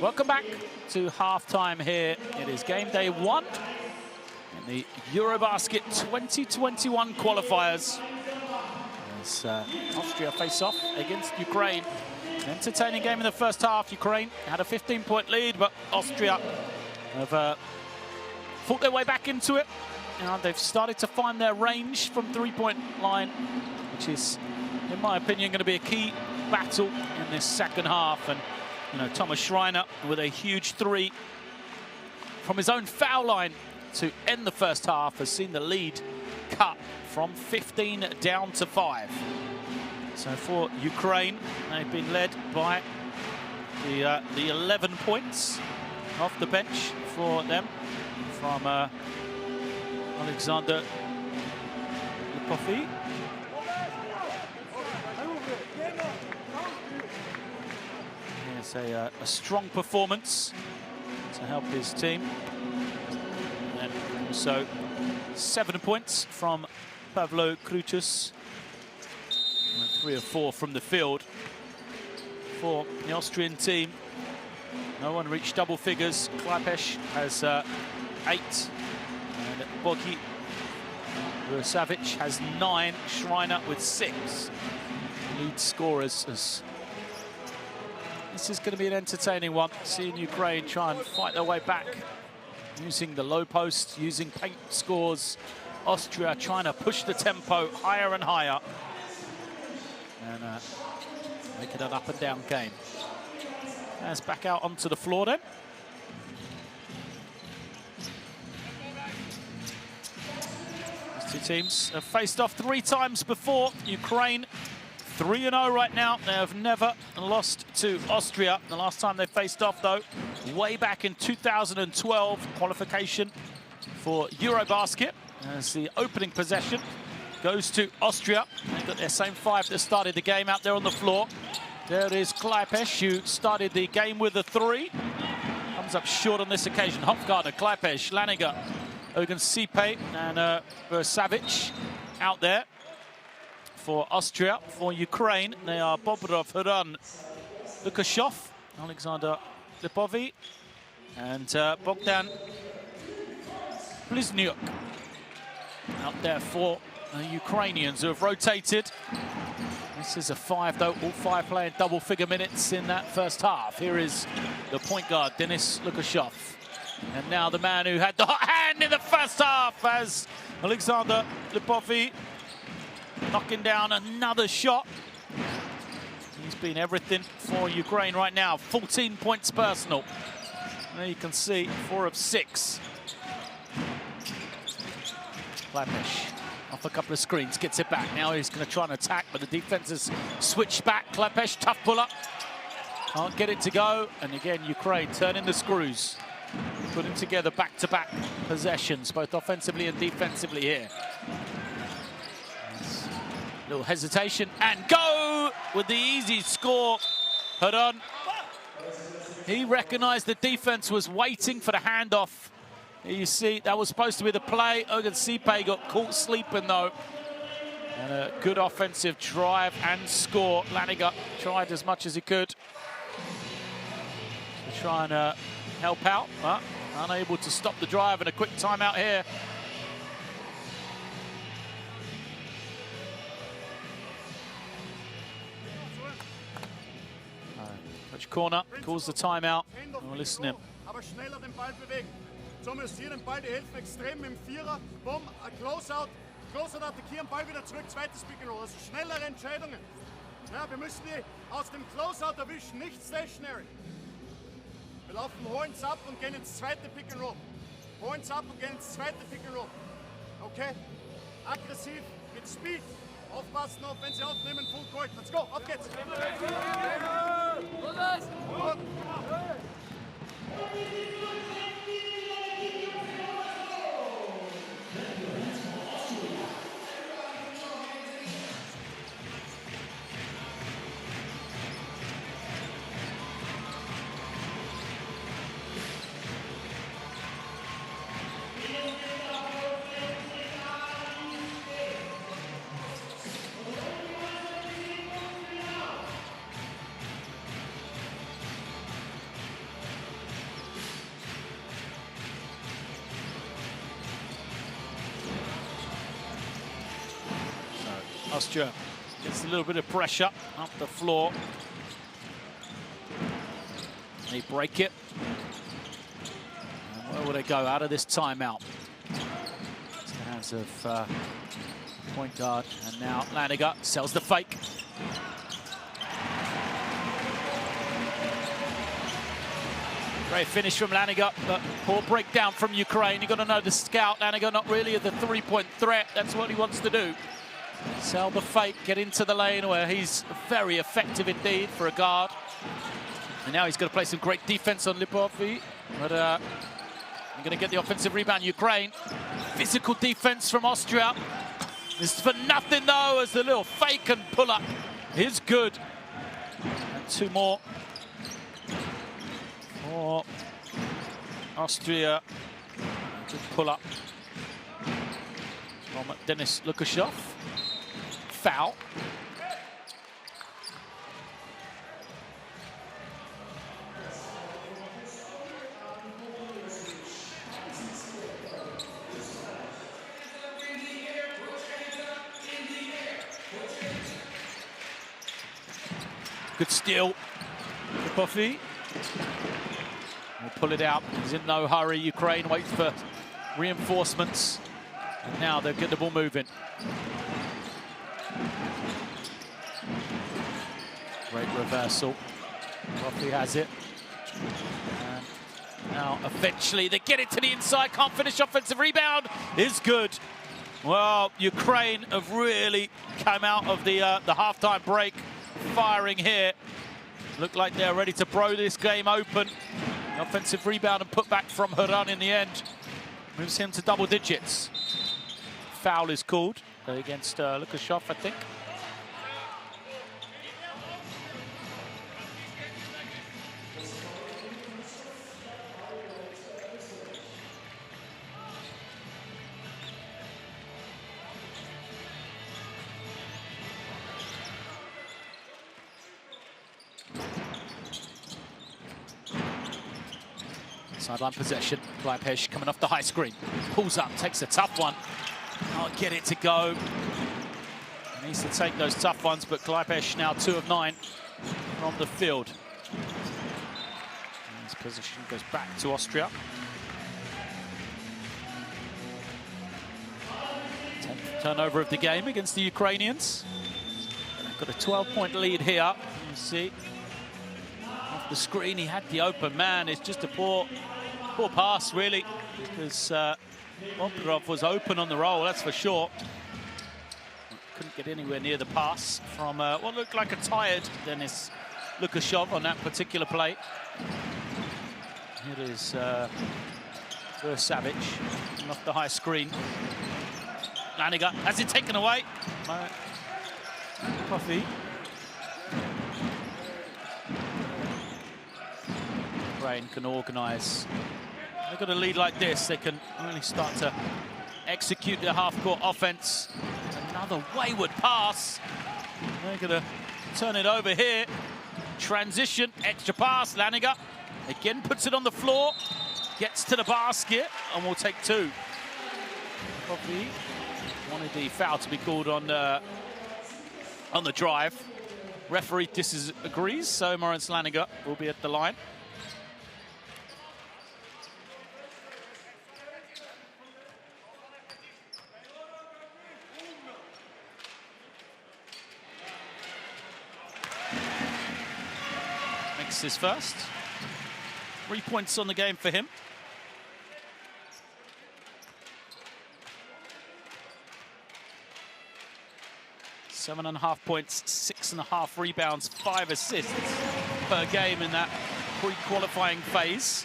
A: Welcome back to halftime here. It is game day 1 in the EuroBasket 2021 qualifiers. As Austria face off against Ukraine. An entertaining game in the first half. Ukraine had a 15-point lead, but Austria have fought their way back into it. They've started to find their range from three-point line, which is, in my opinion, going to be a key battle in this second half. And Thomas Schreiner with a huge three from his own foul line to end the first half has seen the lead cut from 15 down to 5. So for Ukraine, they've been led by the 11 points off the bench for them from Alexander Lepofi. Here's a strong performance to help his team. And then also 7 points from Pavlo Krutus. 3 or 4 from the field for the Austrian team. No one reached double figures. Klaipesh has 8. And Bogi Savic has 9. Schreiner with 6. Lead scorers. This is going to be an entertaining one. Seeing Ukraine try and fight their way back. Using the low post, using paint scores. Austria trying to push the tempo higher and higher. And make it an up and down game. As back out onto the floor then. These two teams have faced off 3 times before. Ukraine 3-0 right now. They have never lost to Austria. The last time they faced off, though, way back in 2012, qualification for EuroBasket. As the opening possession goes to Austria. They've got their same 5 that started the game out there on the floor. There is Klaipesh, who started the game with a 3. Comes up short on this occasion. Hofgartner, Klaipesh, Laniger, Ogunsipe, and Savic out there for Austria. For Ukraine, they are Bobrov, Huran, Lukashov, Alexander Lipovi, and Bogdan Bliznyuk out there for the Ukrainians, who have rotated. This is a 5, though. All 5 playing double-figure minutes in that first half. Here is the point guard, Denis Lukashov. And now the man who had the hot hand in the first half as Alexander Lipovi knocking down another shot. He's been everything for Ukraine right now. 14 points personal. There you can see 4 of 6. Klaipesh off a couple of screens, gets it back. Now he's going to try and attack, but the defense has switched back. Klaipesh, tough pull-up. Can't get it to go. And again, Ukraine turning the screws. Putting together back-to-back possessions, both offensively and defensively here. Little hesitation, and go with the easy score. Huran. He recognized the defense was waiting for the handoff. You see, that was supposed to be the play. Ogunsipe got caught sleeping, though. And a good offensive drive and score. Laniger tried as much as he could to try and help out, but unable to stop the drive, and a quick timeout here. Coach corner, calls the timeout. We'll listen in.
B: Aber schneller den Ball bewegen. So müsst ihr den Ball, die helfen extrem im Vierer. Bumm, Closeout attackieren, Ball wieder zurück, zweites Pick and Roll. Also schnellere Entscheidungen. Ja, wir müssen die aus dem Closeout erwischen, nicht stationary. Wir laufen, holen es ab und gehen ins zweite Pick and Roll. Holen es ab und gehen ins zweite Pick and Roll. Okay? Aggressiv, mit Speed. Aufpassen auf, wenn sie aufnehmen, Full Court. Let's go, auf geht's.
A: Austria gets a little bit of pressure up the floor. They break it. And where will they go out of this timeout? It's the hands of point guard. And now Laniger sells the fake. Great finish from Laniger, but poor breakdown from Ukraine. You've got to know the scout. Laniger not really the three-point threat. That's what he wants to do. Sell the fake, get into the lane where he's very effective indeed for a guard. And now he's going to play some great defense on Lipovi. But I'm going to get the offensive rebound, Ukraine. Physical defense from Austria. This is for nothing though, as the little fake and pull up is good. And two more for Austria. Good pull up from Denis Lukashov. Foul. Good steal. Lipovi will pull it out. He's in no hurry. Ukraine waits for reinforcements. And now they'll get the ball moving. Great reversal. Lipovi has it. And now eventually they get it to the inside. Can't finish. Offensive rebound is good. Well, Ukraine have really come out of the halftime break firing here. Look like they're ready to blow this game open. The offensive rebound and put back from Haran in the end moves him to double digits. Foul is called against Lukashov, I think. Sideline possession. Klipesh coming off the high screen. Pulls up, takes a tough one. Can't get it to go. He needs to take those tough ones, but Klipesh now 2 of 9 from the field. And his position goes back to Austria. 10th turnover of the game against the Ukrainians. They've got a 12-point lead here. You see. Off the screen, he had the open man. It's just a poor pass, really, because Obrov was open on the roll, that's for sure. Couldn't get anywhere near the pass from what looked like a tired Denis Lukashov on that particular play. It is Savage off the high screen. Laniger has it taken away by Lipovi. Ukraine can organise. They've got a lead like this, they can really start to execute their half-court offense. Another wayward pass. They're going to turn it over here. Transition, extra pass. Laniger again puts it on the floor, gets to the basket, and we'll take 2. Probably wanted the foul to be called on the drive. Referee disagrees, so Moritz Laniger will be at the line. Makes his first. 3 points on the game for him. Seven and a half points, 6.5 rebounds, 5 assists per game in that pre-qualifying phase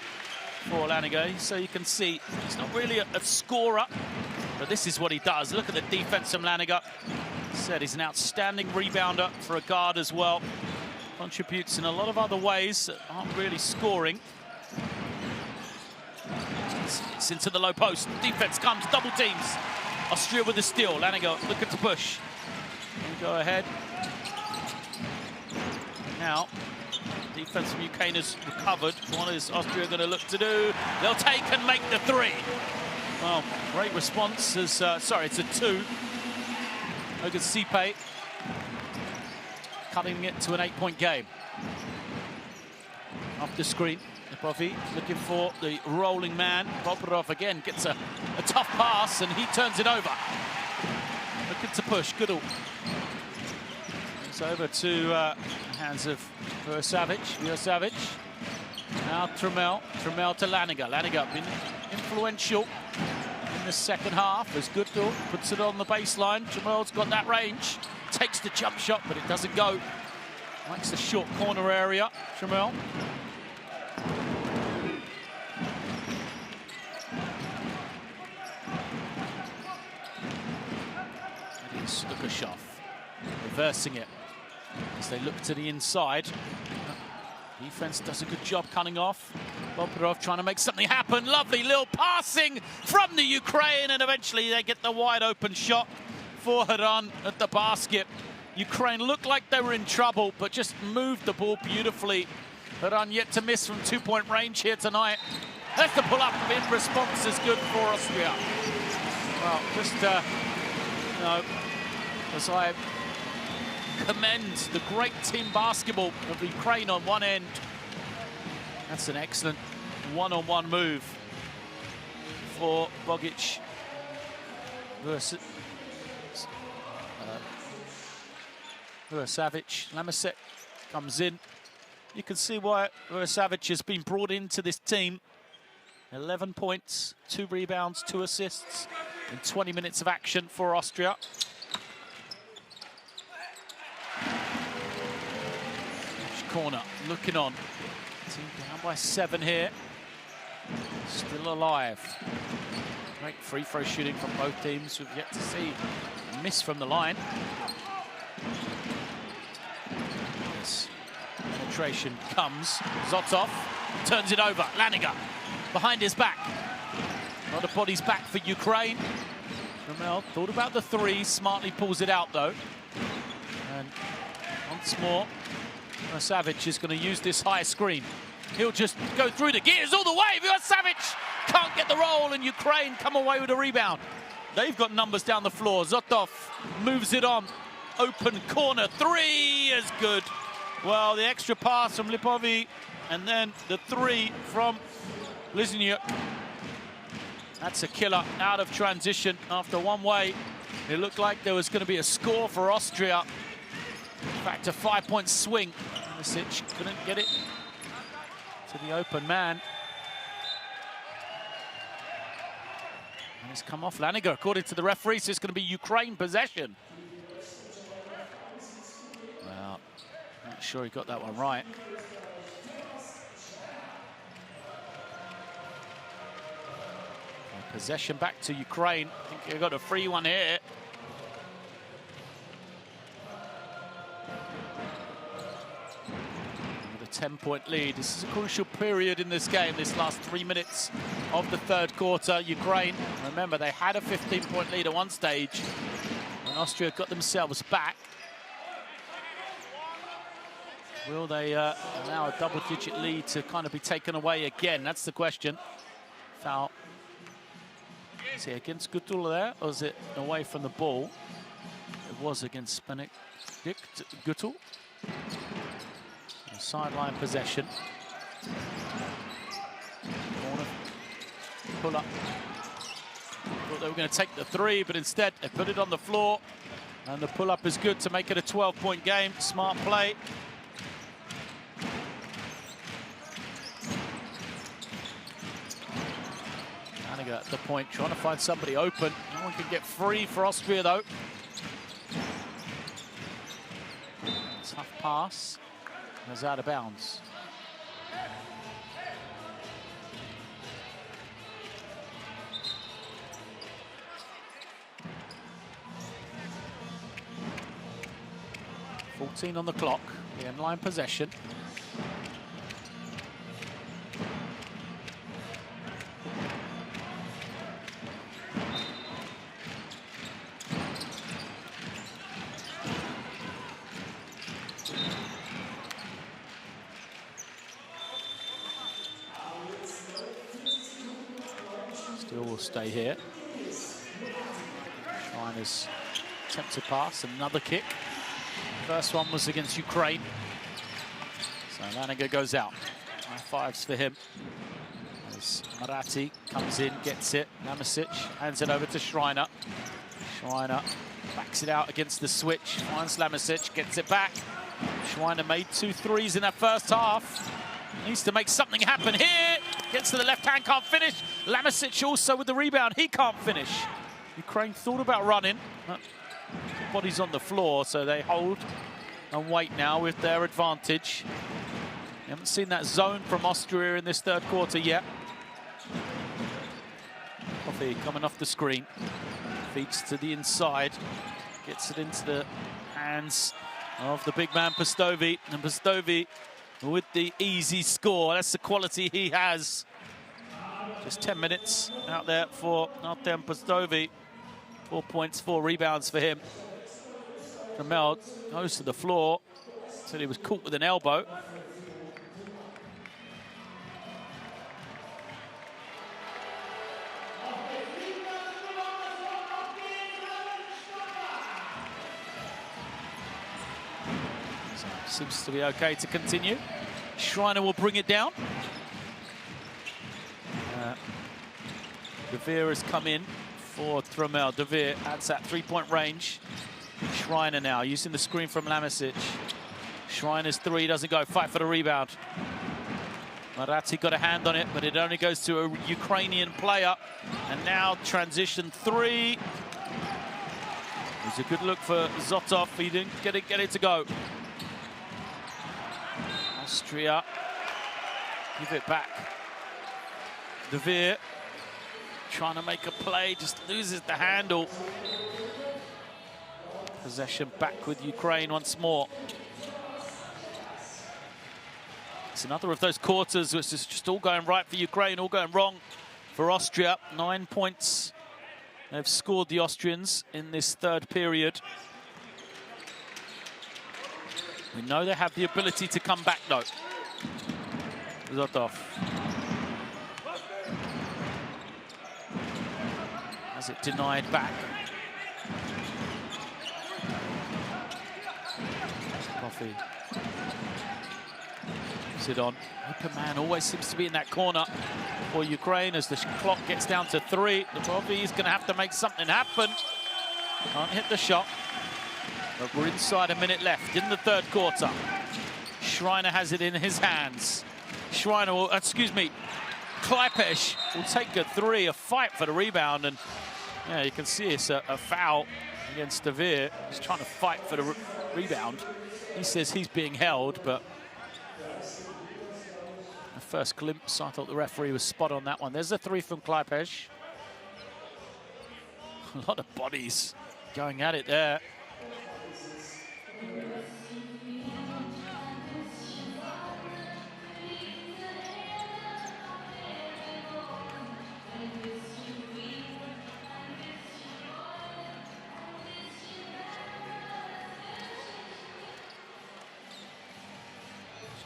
A: for Laniger. So you can see he's not really a scorer, but this is what he does. Look at the defense from Laniger. Said he's an outstanding rebounder for a guard as well. Contributes in a lot of other ways that aren't really scoring. It's into the low post. Defense comes, double teams. Austria with the steal. Laniger looking to push. Go ahead. Now, defense from Ukraine has recovered. What is Austria going to look to do? They'll take and make the three. Well, great response. As, sorry, it's a two. Ogasipe cutting it to an 8-point game. Off the screen, Lipovi looking for the rolling man. Bobrov again gets a tough pass and he turns it over. Looking to push, Goodall. It's over to hands of Vujosavic. Now Trammell to Laniger. Laniger been influential in the second half as Goodall puts it on the baseline. Trammell's got that range. Takes the jump shot, but it doesn't go. Likes the short corner area, Trammell. It is Lukashov reversing it as they look to the inside. Defense does a good job cutting off. Bobrov trying to make something happen. Lovely little passing from the Ukraine, and eventually they get the wide open shot for Haran at the basket. Ukraine looked like they were in trouble, but just moved the ball beautifully. Haran yet to miss from 2-point range here tonight. That's the pull-up in response is good for Austria. Well, just, you know, as I commend the great team basketball of Ukraine on one end. That's an excellent one-on-one move for Bogic versus Vujosavic. Lamasek comes in. You can see why Vujosavic has been brought into this team. 11 points, 2 rebounds, 2 assists in 20 minutes of action for Austria. Corner, looking on. Team down by 7 here. Still alive. Great free throw shooting from both teams. We've yet to see a miss from the line. This penetration comes. Zotov turns it over. Laniger behind his back. A lot of bodies back for Ukraine. Trammell thought about the three. Smartly pulls it out though. And once more, Vujosavic is going to use this high screen. He'll just go through the gears all the way. Vujosavic can't get the roll, and Ukraine come away with a rebound. They've got numbers down the floor. Zotov moves it on. Open corner. 3 is good. Well, the extra pass from Lipovi, and then the 3 from Bliznyuk. That's a killer out of transition after one way. It looked like there was going to be a score for Austria. In fact, a 5-point swing. Misic couldn't get it to the open man. And it's come off Laniger, according to the referee, so it's going to be Ukraine possession. Well, not sure he got that one right. Possession back to Ukraine. I think they got a free one here. With a 10-point lead. This is a crucial period in this game, this last 3 minutes of the third quarter. Ukraine, remember, they had a 15-point lead at one stage when Austria got themselves back. Will they allow a double-digit lead to kind of be taken away again? That's the question. Foul. Is it against Gutul there, or is it away from the ball? It was against Gutul. Sideline possession. Corner. Pull up. Thought they were going to take the three, but instead they put it on the floor. And the pull-up is good to make it a 12-point game. Smart play. Hanniger at the point, trying to find somebody open. No one can get free for Austria, though. Tough pass. It's out of bounds. .14 on the clock, the end-line possession. Still will stay here. Schreiner's attempt to pass, another kick. First one was against Ukraine. So Hanniger goes out. High fives for him. As Marati comes in, gets it. Lamasic hands it over to Schreiner. Schreiner backs it out against the switch. Finds Lamasic, gets it back. Schreiner made 2 threes in that first half. Needs to make something happen here. Gets to the left hand, can't finish. Lamasic also with the rebound. He can't finish. Ukraine thought about running. Bodies on the floor, so they hold and wait now with their advantage. You haven't seen that zone from Austria in this third quarter yet. Coffee coming off the screen. Feeds to the inside. Gets it into the hands of the big man Pastovi. And Pastovi with the easy score. That's the quality he has. Just 10 minutes out there for Artem Pastovi. 4 points, 4 rebounds for him. Ramel goes to the floor. Said he was caught with an elbow. So, seems to be okay to continue. Schreiner will bring it down. De Veer has come in for Trammell. De Veer adds that 3-point range. Schreiner now using the screen from Lamasic. Schreiner's 3 doesn't go. Fight for the rebound. Marati got a hand on it, but it only goes to a Ukrainian player. And now transition 3. It was a good look for Zotov. He didn't get it to go. Austria give it back. De Veer trying to make a play, just loses the handle. Possession back with Ukraine once more. It's another of those quarters which is just all going right for Ukraine, all going wrong for Austria. 9 points they've scored, the Austrians, in this third period. We know they have the ability to come back, though. Zotov has it denied back. Coffee. Puts it on. Open man always seems to be in that corner for Ukraine as the clock gets down to 3. The Coffee is going to have to make something happen. Can't hit the shot. But we're inside a minute left in the third quarter. Schreiner has it in his hands. Schreiner will, Kleipesh will take a 3, a fight for the rebound. And yeah, you can see it's a foul against De Veer. He's trying to fight for the rebound. He says he's being held, but the first glimpse, I thought the referee was spot on that one. There's a 3 from Kleipesh. A lot of bodies going at it there.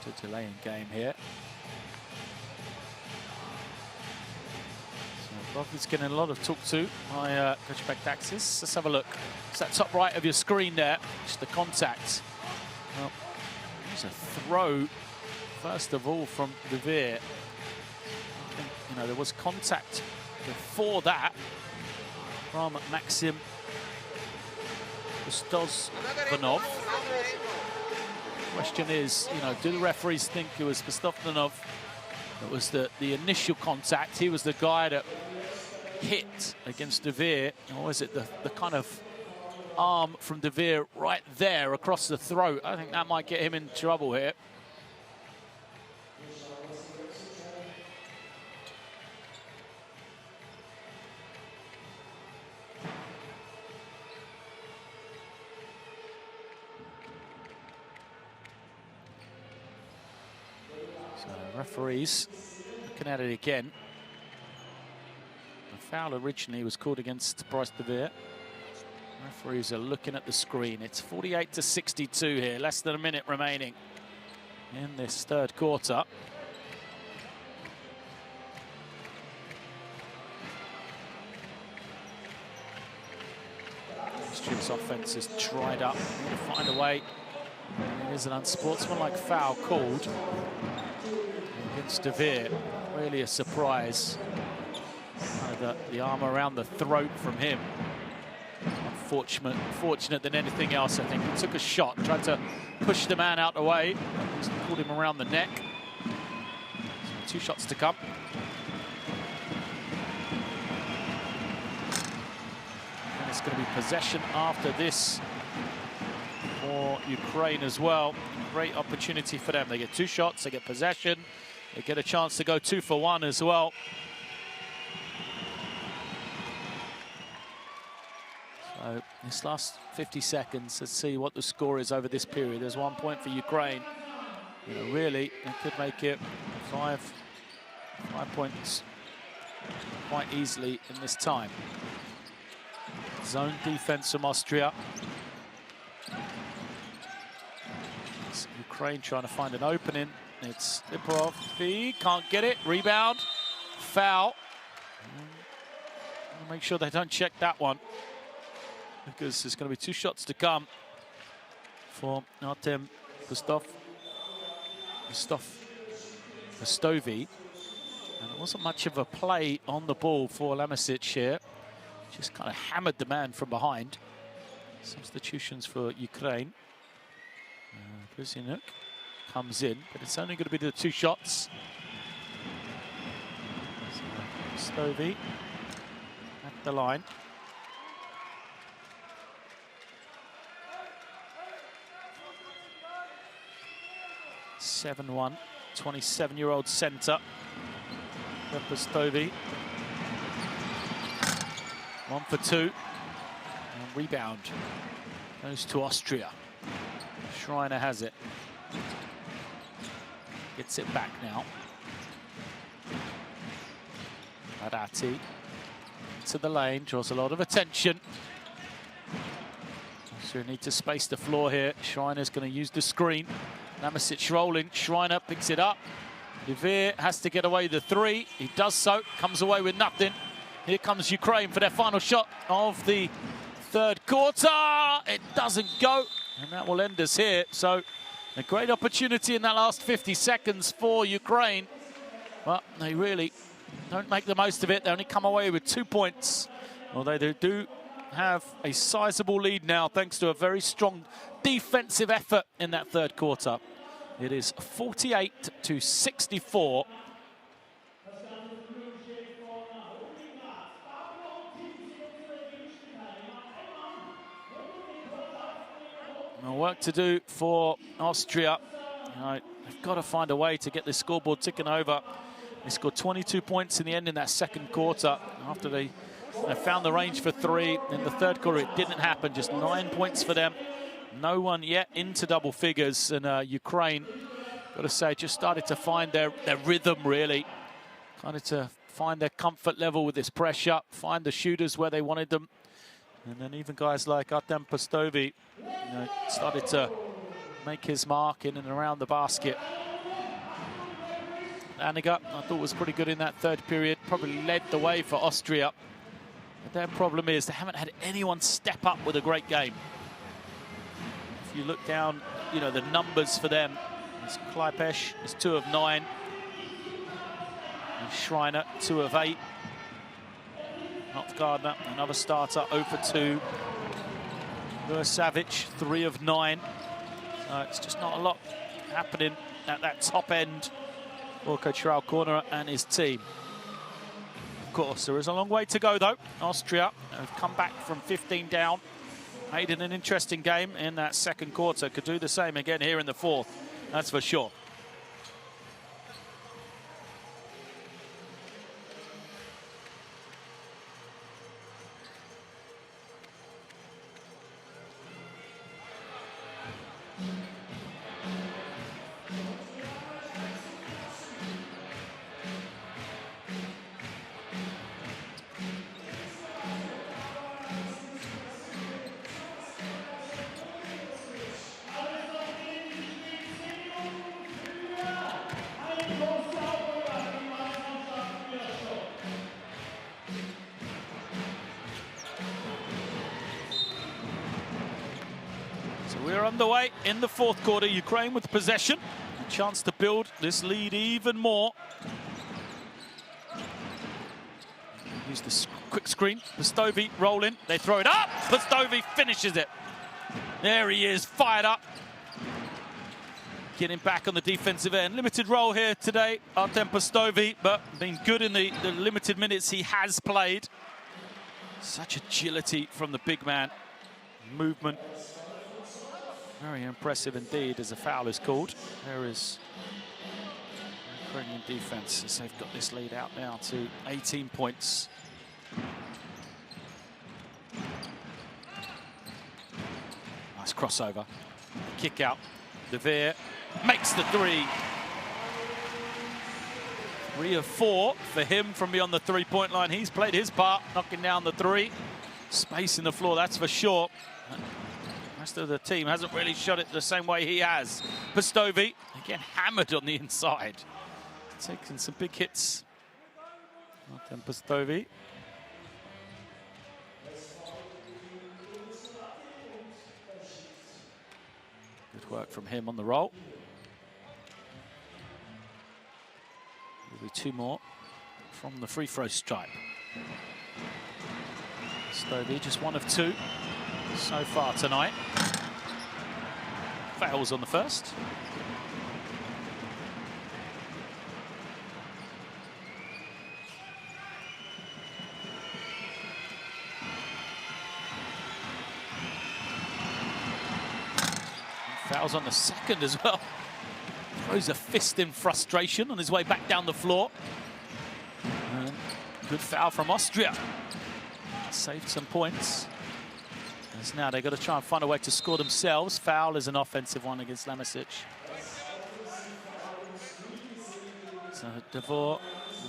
A: Just a delaying game here. So Bobby's getting a lot of talk to by Coach Bektaxis. Let's have a look. It's that top right of your screen there. Just the contact. Well, It's a throw, first of all, from De Veer. I think, you know, there was contact before that from Maxim Stosvanov. Question is, you know, do the referees think it was Stosvanov that was the initial contact? He was the guy that hit against De Veer, or is it the kind of arm from De Veer right there across the throat? I think that might get him in trouble here. So referees looking at it again. The foul originally was called against Bryce De Veer. Referees are looking at the screen. It's 48-62 here, less than a minute remaining in this third quarter. Austria's offense is dried up. They find a way. It is an unsportsmanlike foul called against De Veer. Really a surprise. The arm around the throat from him. Fortunate than anything else, I think. He took a shot, tried to push the man out the way. Just pulled him around the neck. So 2 shots to come. And it's going to be possession after this for Ukraine as well. Great opportunity for them. They get 2 shots, they get possession. They get a chance to go 2 for 1 as well. So this last 50 seconds, let's see what the score is over this period. There's 1 point for Ukraine. You know, really, it could make it 5 points quite easily in this time. Zone defense from Austria. It's Ukraine trying to find an opening. It's Liporov. He can't get it. Rebound. Foul. Make sure they don't check that one, because there's going to be 2 shots to come for Artem Pustovi. And it wasn't much of a play on the ball for Lamasic here. Just kind of hammered the man from behind. Substitutions for Ukraine. Pusinuk comes in, but it's only going to be the 2 shots. So Pustovi at the line. 7-1, 27-year-old centre. Pustovi. 1 for 2. And rebound goes to Austria. Schreiner has it. Gets it back now. Arati into the lane, draws a lot of attention. So we need to space the floor here. Schreiner's going to use the screen. Lamasic rolling. Schreiner picks it up. De Veer has to get away the 3. He does so. Comes away with nothing. Here comes Ukraine for their final shot of the third quarter. It doesn't go. And that will end us here. So a great opportunity in that last 50 seconds for Ukraine. But they really don't make the most of it. They only come away with 2 points. Although they do have a sizable lead now, thanks to a very strong defensive effort in that third quarter. It is 48-64. Work to do for Austria. You know, they've got to find a way to get this scoreboard ticking over. They scored 22 points in the end in that second quarter after they found the range for 3. In the third quarter, it didn't happen. Just 9 points for them. No one yet into double figures. And Ukraine, got to say, just started to find their rhythm, really. Kind of to find their comfort level with this pressure, find the shooters where they wanted them. And then even guys like Artem Pustovi, you know, started to make his mark in and around the basket. Aniga, I thought, was pretty good in that third period. Probably led the way for Austria. But their problem is they haven't had anyone step up with a great game. If you look down you know, the numbers for them. It's Klaipesh is 2 of 9. And Schreiner, 2 of 8. Not Gardner, another starter, 0 for 2. Savic, 3 of 9. It's just not a lot happening at that top end for Coach Corner and his team. Of course, there is a long way to go, though. Austria have come back from 15 down. Made it an interesting game in that second quarter. Could do the same again here in the fourth, that's for sure. We're underway in the fourth quarter. Ukraine with possession. A chance to build this lead even more. Use this quick screen. Pastovi rolling. They throw it up. Pastovi finishes it. There he is, fired up. Getting back on the defensive end. Limited role here today, Artem Pastovi, but been good in the limited minutes he has played. Such agility from the big man. Movement. Very impressive indeed as a foul is called. There is Ukrainian defense as they've got this lead out now to 18 points. Nice crossover. Kick out. Devere makes the 3. 3 of 4 for him from beyond the three-point line. He's played his part, knocking down the 3. Space in the floor, that's for sure. The rest of the team hasn't really shot it the same way he has. Pastovi, again, hammered on the inside. Taking some big hits. Artem Pastovi. Good work from him on the roll. There'll be 2 more from the free throw stripe. Pastovi just 1 of 2 so far tonight. Fouls on the first. Fouls on the second as well. Throws a fist in frustration on his way back down the floor. And good foul from Austria. Saved some points. As now they've got to try and find a way to score themselves. Foul is an offensive one against Lamasic. So Devore,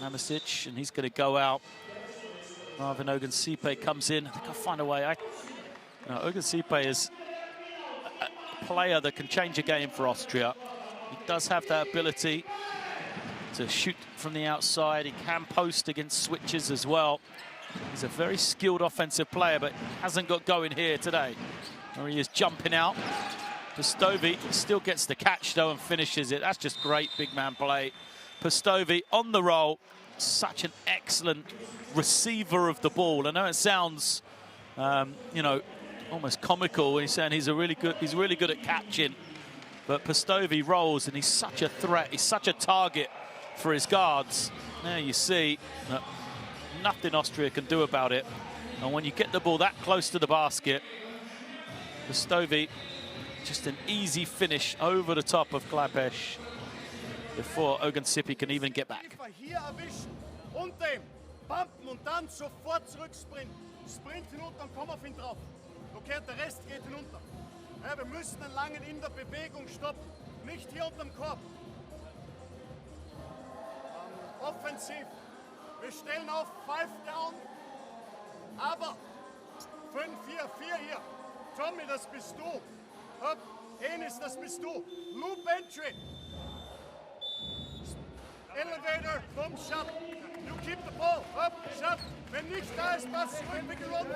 A: Lamasic, and he's going to go out. Marvin Ogunsipe comes in. They've got to find a way. Ogunsipe is a player that can change a game for Austria. He does have that ability to shoot from the outside. He can post against switches as well. He's a very skilled offensive player, but hasn't got going here today. Where he is jumping out. Pastovi still gets the catch, though, and finishes it. That's just great big man play. Pastovi on the roll. Such an excellent receiver of the ball. I know it sounds, you know, almost comical when he's saying he's really good at catching. But Pastovi rolls, and he's such a threat. He's such a target for his guards. There you see that nothing Austria can do about it. And when you get the ball that close to the basket, Pastovi, just an easy finish over the top of Klaipesh before Ogunsipe can even get back.
B: Hier erwischen, unter ihm, bumpen und dann sofort zurücksprinten. Sprint hinunter und komm auf ihn drauf. Okay, der Rest geht hinunter. Ja, wir müssen einen langen in der Bewegung stoppen, nicht hier unterm Korb. Offensiv. Wir stellen auf 5 down, aber 5-4-4 hier. Tommy, das bist du. Enis, das bist du. Loop Entry. Elevator, boom, shot. You keep the ball. Up, shot. Wenn nicht da ist, pass zurück. Pick and roll, 5.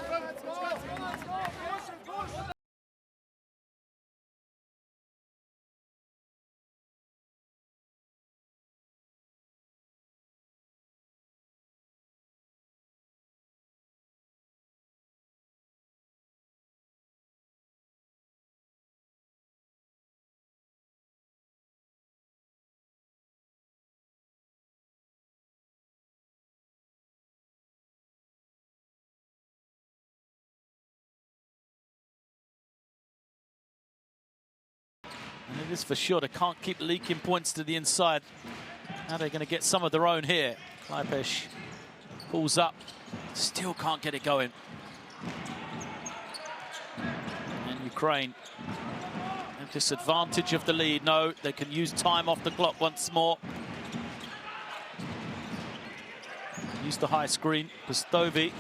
A: And it is for sure. They can't keep leaking points to the inside. Now they're going to get some of their own here. Klaipesh pulls up. Still can't get it going. And Ukraine at disadvantage of the lead. No, they can use time off the clock once more. Use the high screen. Pustovi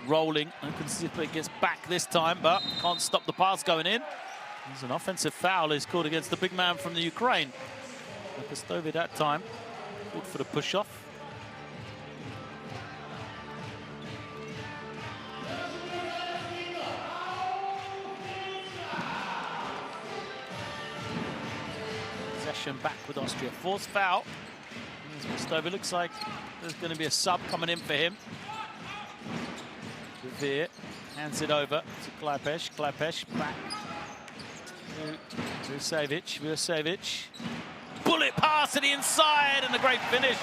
A: rolling. Ogunsipe gets back this time, but can't stop the pass going in. There's an offensive foul is called against the big man from the Ukraine. Pustovi that time called for the push-off. Possession back with Austria. Forced foul. Pustovi looks like there's going to be a sub coming in for him. Veer hands it over to Klaipesh. Klaipesh back to Vucevic. Bullet pass to the inside and a great finish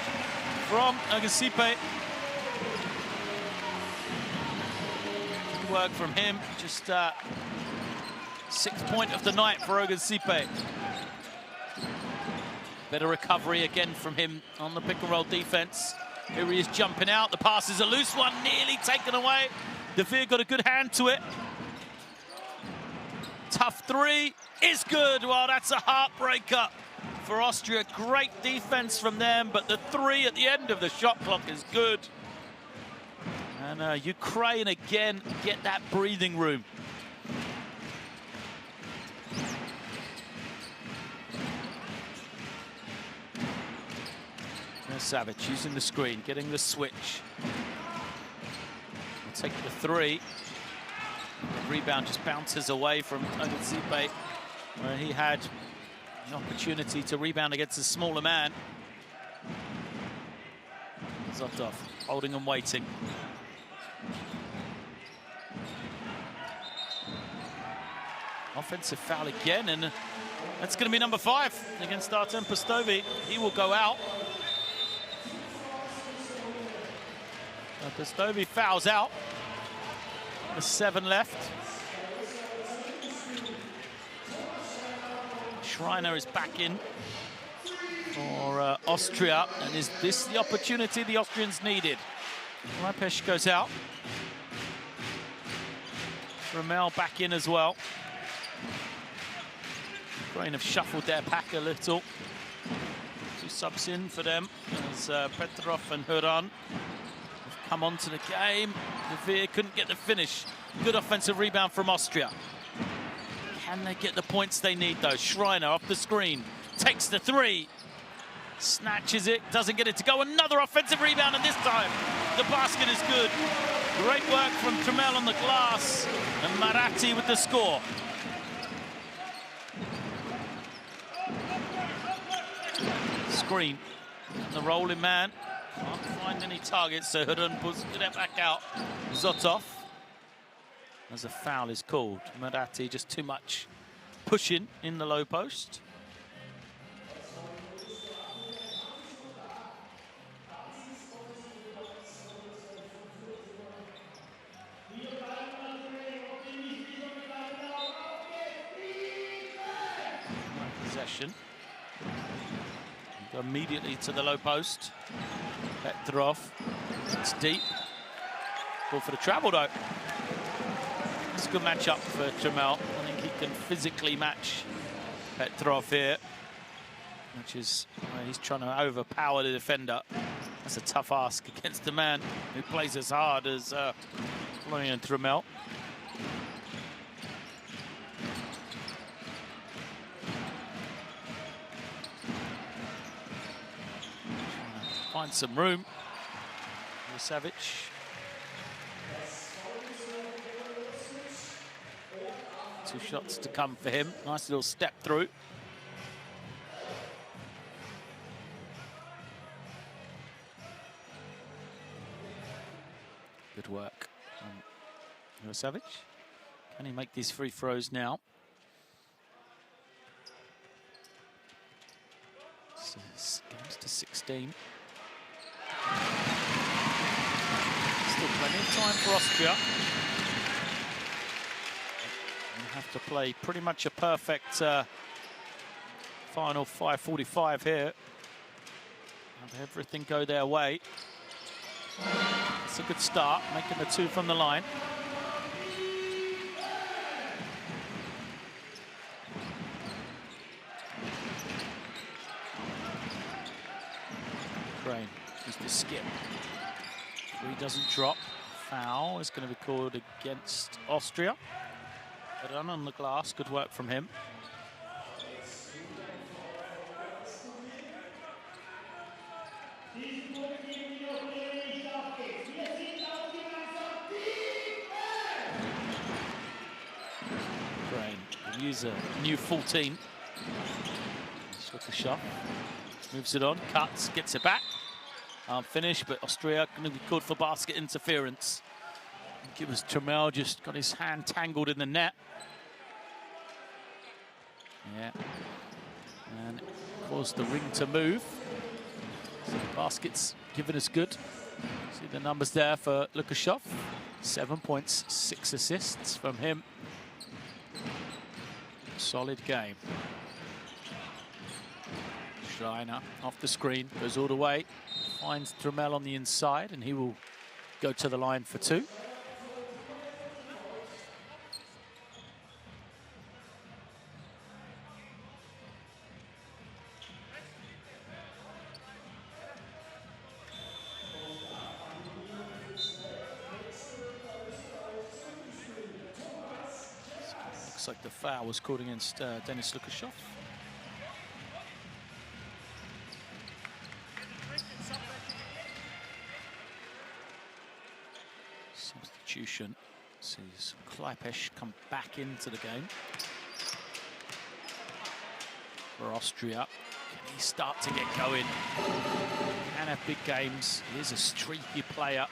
A: from Ogunsipe. Good work from him. Just 6th point of the night for Ogunsipe. Better recovery again from him on the pick and roll defense. Here he is jumping out. The pass is a loose one, nearly taken away. De Veer got a good hand to it. Tough three is good. Well, that's a heartbreaker for Austria. Great defense from them, but the three at the end of the shot clock is good. And Ukraine again get that breathing room. Savage using the screen, getting the switch. We'll take the three. The rebound just bounces away from Ogunsipe, where he had an opportunity to rebound against a smaller man. Zotov holding and waiting. Offensive foul again, and that's going to be number 5 against Artem Pustovi. He will go out. Pustovi fouls out. There's 7 left. Schreiner is back in for Austria, and is this the opportunity the Austrians needed? Klaipesh goes out. Rommel back in as well. Ukraine have shuffled their pack a little. 2 subs in for them as Petrov and Huran come onto the game. De Veer couldn't get the finish. Good offensive rebound from Austria. Can they get the points they need though? Schreiner off the screen, takes the 3, snatches it, doesn't get it to go. Another offensive rebound, and this time the basket is good. Great work from Trammell on the glass, and Marathi with the score. Screen, the rolling man. Can't find any targets, so Huran puts it back out. Zotov, as a foul is called. Marathi just too much pushing in the low post. Possession. Go immediately to the low post. Petrov, it's deep. Call for the travel though. It's a good matchup for Trammell. I think he can physically match Petrov here, which is he's trying to overpower the defender. That's a tough ask against a man who plays as hard as Florian Trammell. Find some room. Vucevic. Two shots to come for him. Nice little step through. Good work from Vucevic. Can he make these free throws now? So games to 16. Still plenty of time for Austria. They have to play pretty much a perfect final 5:45 here. Have everything go their way. It's a good start, making the 2 from the line. Ukraine is the skip. 3 doesn't drop. Foul is going to be called against Austria. But on the glass, good work from him. Ukraine use a new 14. Took a shot. Moves it on, cuts, gets it back. Finish, but Austria going to be called for basket interference. I think it was Trammell just got his hand tangled in the net. Yeah. And it caused the ring to move. So the basket's given us good. See the numbers there for Lukashov. 7 points, 6 assists from him. Solid game. Schreiner off the screen, goes all the way, finds Trammell on the inside, and he will go to the line for 2. Looks like the foul was called against Denis Lukashov. Substitution sees Kleipesh come back into the game for Austria. Can he start to get going? Can have big games. He is a streaky player.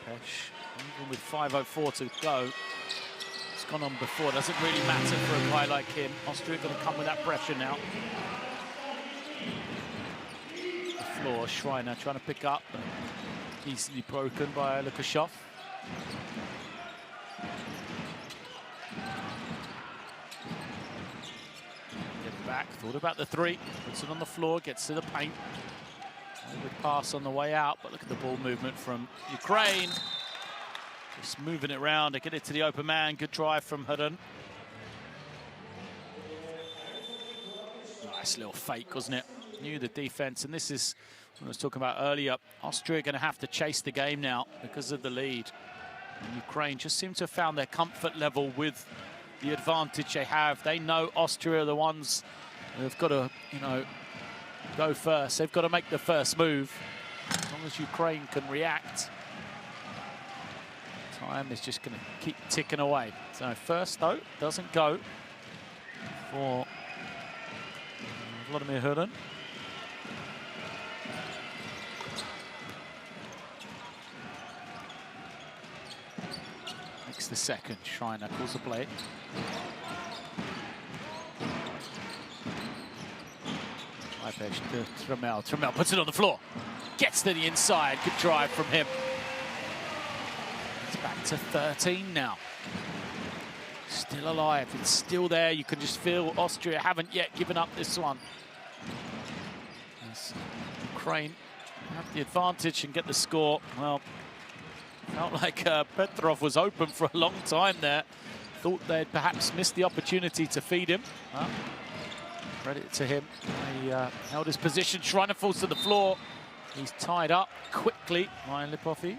A: Kleipesh, even with 5:04 to go, it's gone on before. Doesn't really matter for a guy like him. Austria going to come with that pressure now. Floor, Schreiner trying to pick up, easily broken by Lukashov. Get back, thought about the 3, puts it on the floor, gets to the paint. A good pass on the way out, but look at the ball movement from Ukraine. Just moving it around to get it to the open man. Good drive from Hudon. Nice little fake, wasn't it? Knew the defense, and this is what I was talking about earlier. Austria are going to have to chase the game now because of the lead. And Ukraine just seem to have found their comfort level with the advantage they have. They know Austria are the ones who have got to, you know, go first. They've got to make the first move. As long as Ukraine can react, time is just going to keep ticking away. So first, though, doesn't go for Vladimir Hudon. Makes the second. Schreiner calls the play. Kleipesh to Trammell. Trammell puts it on the floor. Gets to the inside. Good drive from him. It's back to 13 now. Still alive. It's still there. You can just feel Austria haven't yet given up this one. As Ukraine have the advantage and get the score. Well, felt like Petrov was open for a long time there. Thought they'd perhaps missed the opportunity to feed him. Well, credit to him. He held his position. Schreiner falls to the floor. He's tied up quickly by Lipofi.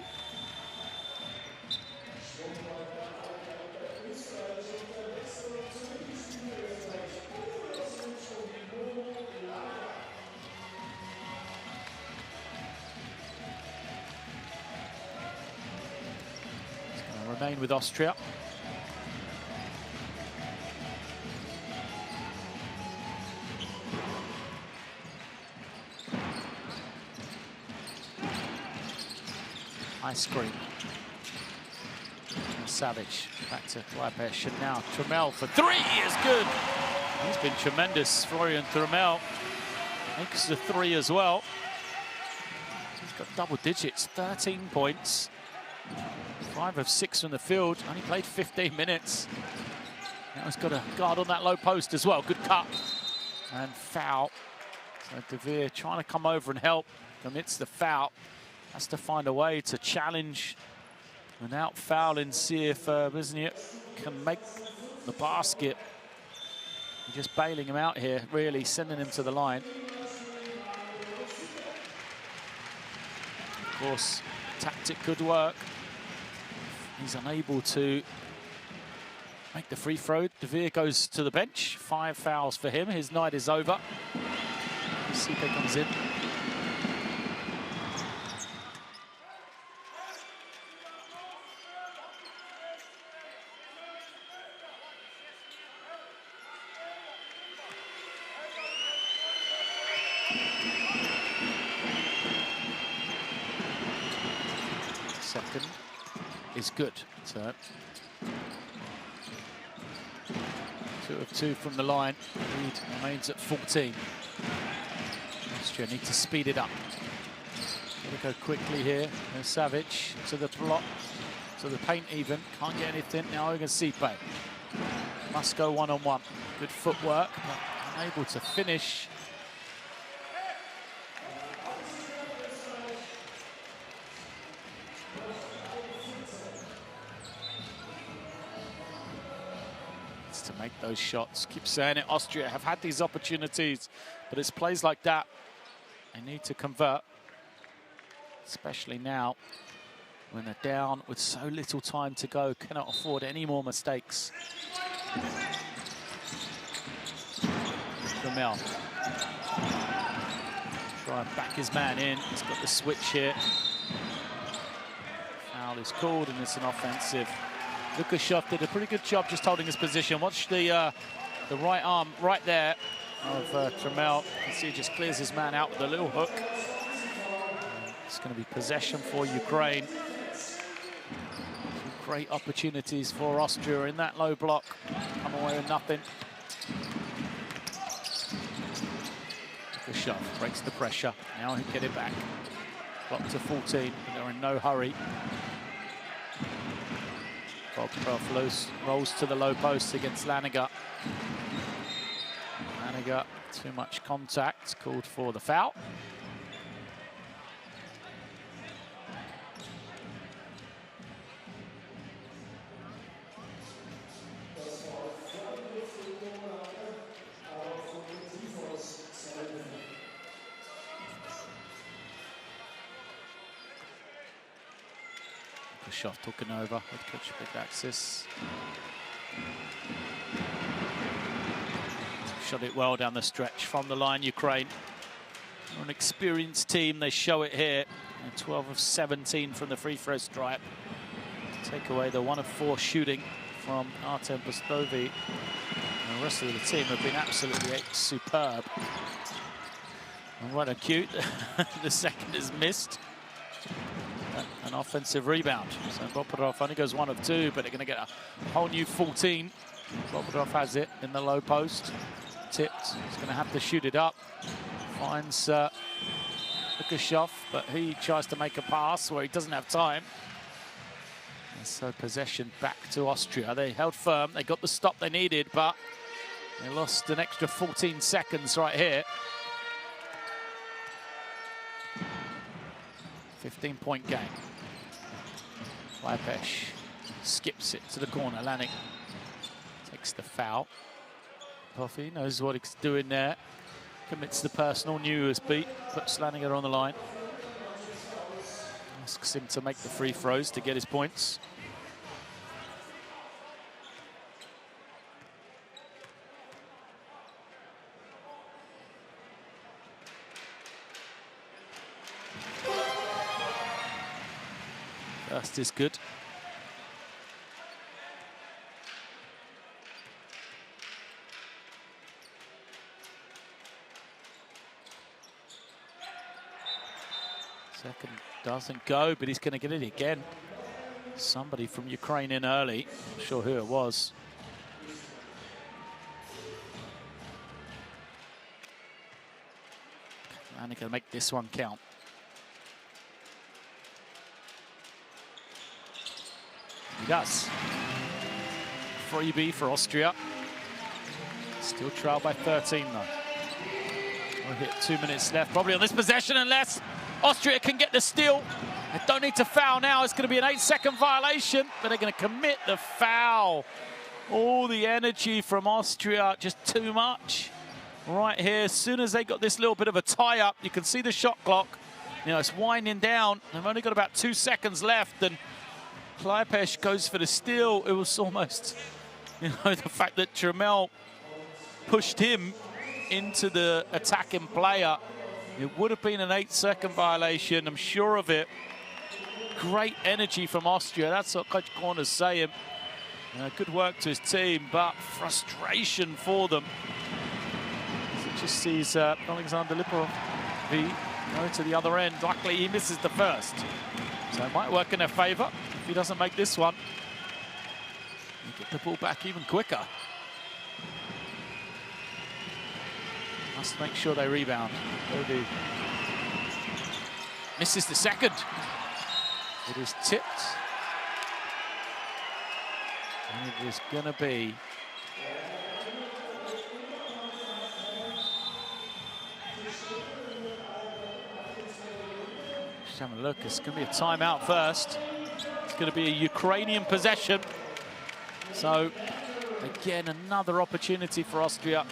A: Remain with Austria. High screen. Savage back to Kleipesh, and now Trammell for 3 is good. He's been tremendous. Florian Trammell makes the 3 as well. He's got double digits, 13 points. 5 of 6 from the field, only played 15 minutes. Now he's got a guard on that low post as well. Good cut and foul. So De Veer trying to come over and help, commits the foul. Has to find a way to challenge without fouling, see if Wisniewski can make the basket. Just bailing him out here, really sending him to the line. Of course, tactic could work. He's unable to make the free throw. De Veer goes to the bench. 5 fouls for him. His night is over. Sipe comes in. Second is good. So 2 of 2 from the line. Lead remains at 14. Austria need to speed it up. Gotta go quickly here. There's Savage to the block, to the paint even. Can't get anything. Now we can Sipe. Must go one-on-one. Good footwork, but unable to finish. To make those shots. Keep saying it, Austria have had these opportunities, but it's plays like that they need to convert, especially now when they're down with so little time to go. Cannot afford any more mistakes. Trammell try and back his man in. He's got the switch here. Foul is called and it's an offensive. Lukashov did a pretty good job just holding his position. Watch the right arm right there of Trammell. You can see he just clears his man out with a little hook. It's going to be possession for Ukraine. Some great opportunities for Austria in that low block. Come away with nothing. Lukashov breaks the pressure. Now he can get it back. Clock to 14, but they're in no hurry. Bobrov rolls to the low post against Laniger. Laniger, too much contact, called for the foul. Shot taken over with Coach Bigdaxis. Shot it well down the stretch from the line, Ukraine. They're an experienced team, they show it here. 12 of 17 from the free throw stripe. Take away the 1 of 4 shooting from Artem Pustovi. And the rest of the team have been absolutely superb. And what a cute, the second is missed. An offensive rebound. So Bobrov only goes 1 of 2, but they're going to get a whole new 14. Bobrov has it in the low post. Tipped. He's going to have to shoot it up. Finds Lukashov, but he tries to make a pass where he doesn't have time. And so possession back to Austria. They held firm. They got the stop they needed, but they lost an extra 14 seconds right here. 15-point game. Lepesh skips it to the corner. Lanik takes the foul. Puffy knows what he's doing there. Commits the personal, new USB, puts Laniger on the line. Asks him to make the free throws to get his points. First is good. Second doesn't go, but he's going to get it again. Somebody from Ukraine in early. Not sure who it was. And he can make this one count. He does. Freebie for Austria. Still trailed by 13 though. We'll hit 2 minutes left probably on this possession unless Austria can get the steal. They don't need to foul now. It's going to be an 8-second violation, but they're going to commit the foul. All the energy from Austria, just too much. Right here, as soon as they got this little bit of a tie-up, you can see the shot clock. You know, it's winding down. They've only got about 2 seconds left, and Klepesh goes for the steal. It was almost, you know, the fact that Tremel pushed him into the attacking player. It would have been an 8-second violation, I'm sure of it. Great energy from Austria. That's what Coach Korner's saying. Good work to his team, but frustration for them. He just sees Alexander Liporov go to the other end. Luckily, he misses the first. So it might work in their favor if he doesn't make this one. Get the ball back even quicker. Must make sure they rebound. They do. Misses the second. It is tipped. And it is going to be just having a look. It's going to be a timeout first. It's going to be a Ukrainian possession. So, again, another opportunity for Austria.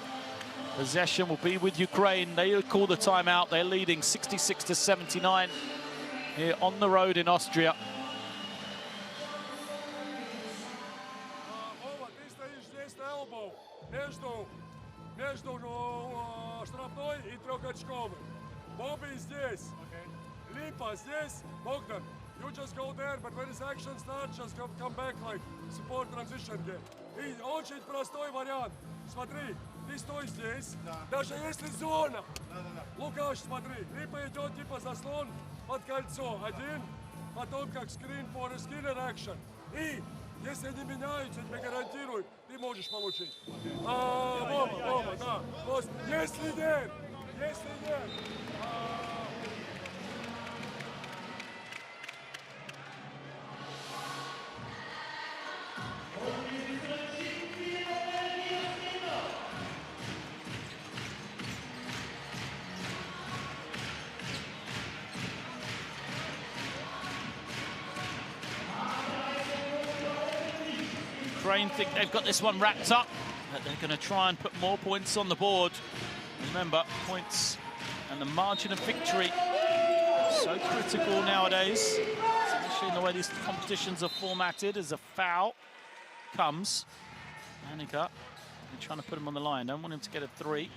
A: Possession will be with Ukraine. They call the timeout. They're leading 66-79 here on the road in Austria.
C: Между штрафной и трехочковой. Bobby здесь. Lipa здесь. Bogdan, you just go there, but when this action starts, just come back like support transition game. И очень простой вариант. Смотри, ты стой здесь, даже если зона. Лукаш, смотри, Липа идет типа заслон под кольцо. Один, потом как скрин for a skiller action. И если они меняются, я тебе гарантирую, ты можешь получить. Боба, да. Если нет.
A: Ukraine think they've got this one wrapped up, but they're going to try and put more points on the board. Remember, points and the margin of victory so critical nowadays, especially in the way these competitions are formatted. As a foul comes, Manica, they're trying to put him on the line. Don't want him to get a three.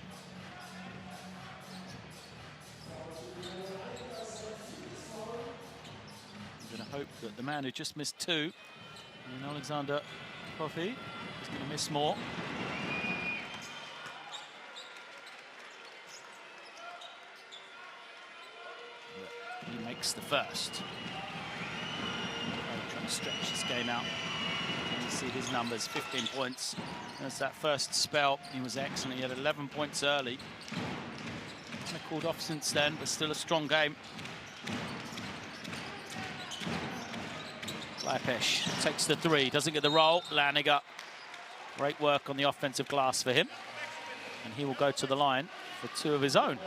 A: I'm going to hope that the man who just missed two, and Alexander Coffey, is going to miss more. But he makes the first. Trying to stretch this game out. You see his numbers, 15 points. There's that first spell. He was excellent. He had 11 points early. Kind of called off since then, but still a strong game. Klepesh takes the three, doesn't get the roll. Laniger, great work on the offensive glass for him. And he will go to the line for two of his own.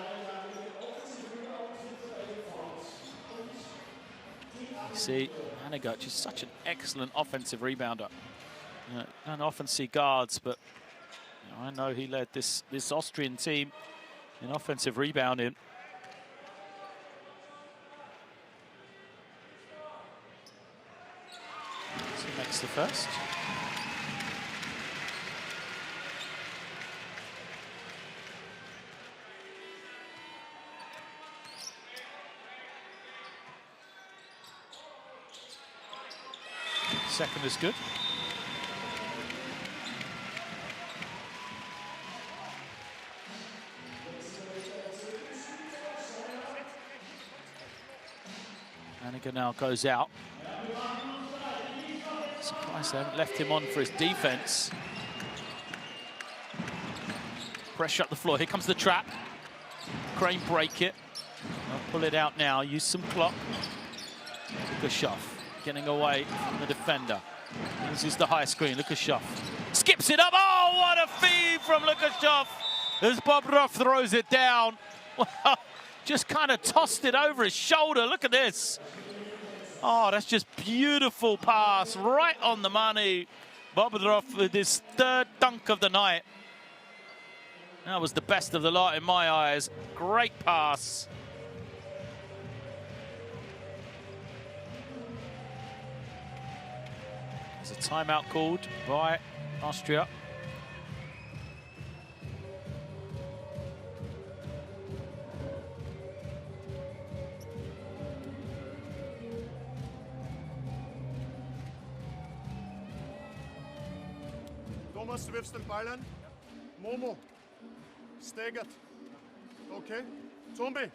A: You see, Laniger, just such an excellent offensive rebounder. You know, don't often see guards, but you know, I know he led this Austrian team in offensive rebounding. Makes the first. Second is good. Aniga now goes out. Surprised they haven't left him on for his defense. Pressure up the floor. Here comes the trap. Crane break it. They'll pull it out now. Use some clock. Gushov getting away from the defender. This is the high screen. Lukashov skips it up. Oh, what a feed from Lukashov as Bobrovov throws it down. Well, just kind of tossed it over his shoulder. Look at this. Oh, that's just beautiful pass right on the money. Bobrovov with his third dunk of the night. That was the best of the lot in my eyes. Great pass. There's a timeout called by Austria.
B: Thomas, du wirfst den Ball an. Momo, staggered. Okay. Zombie,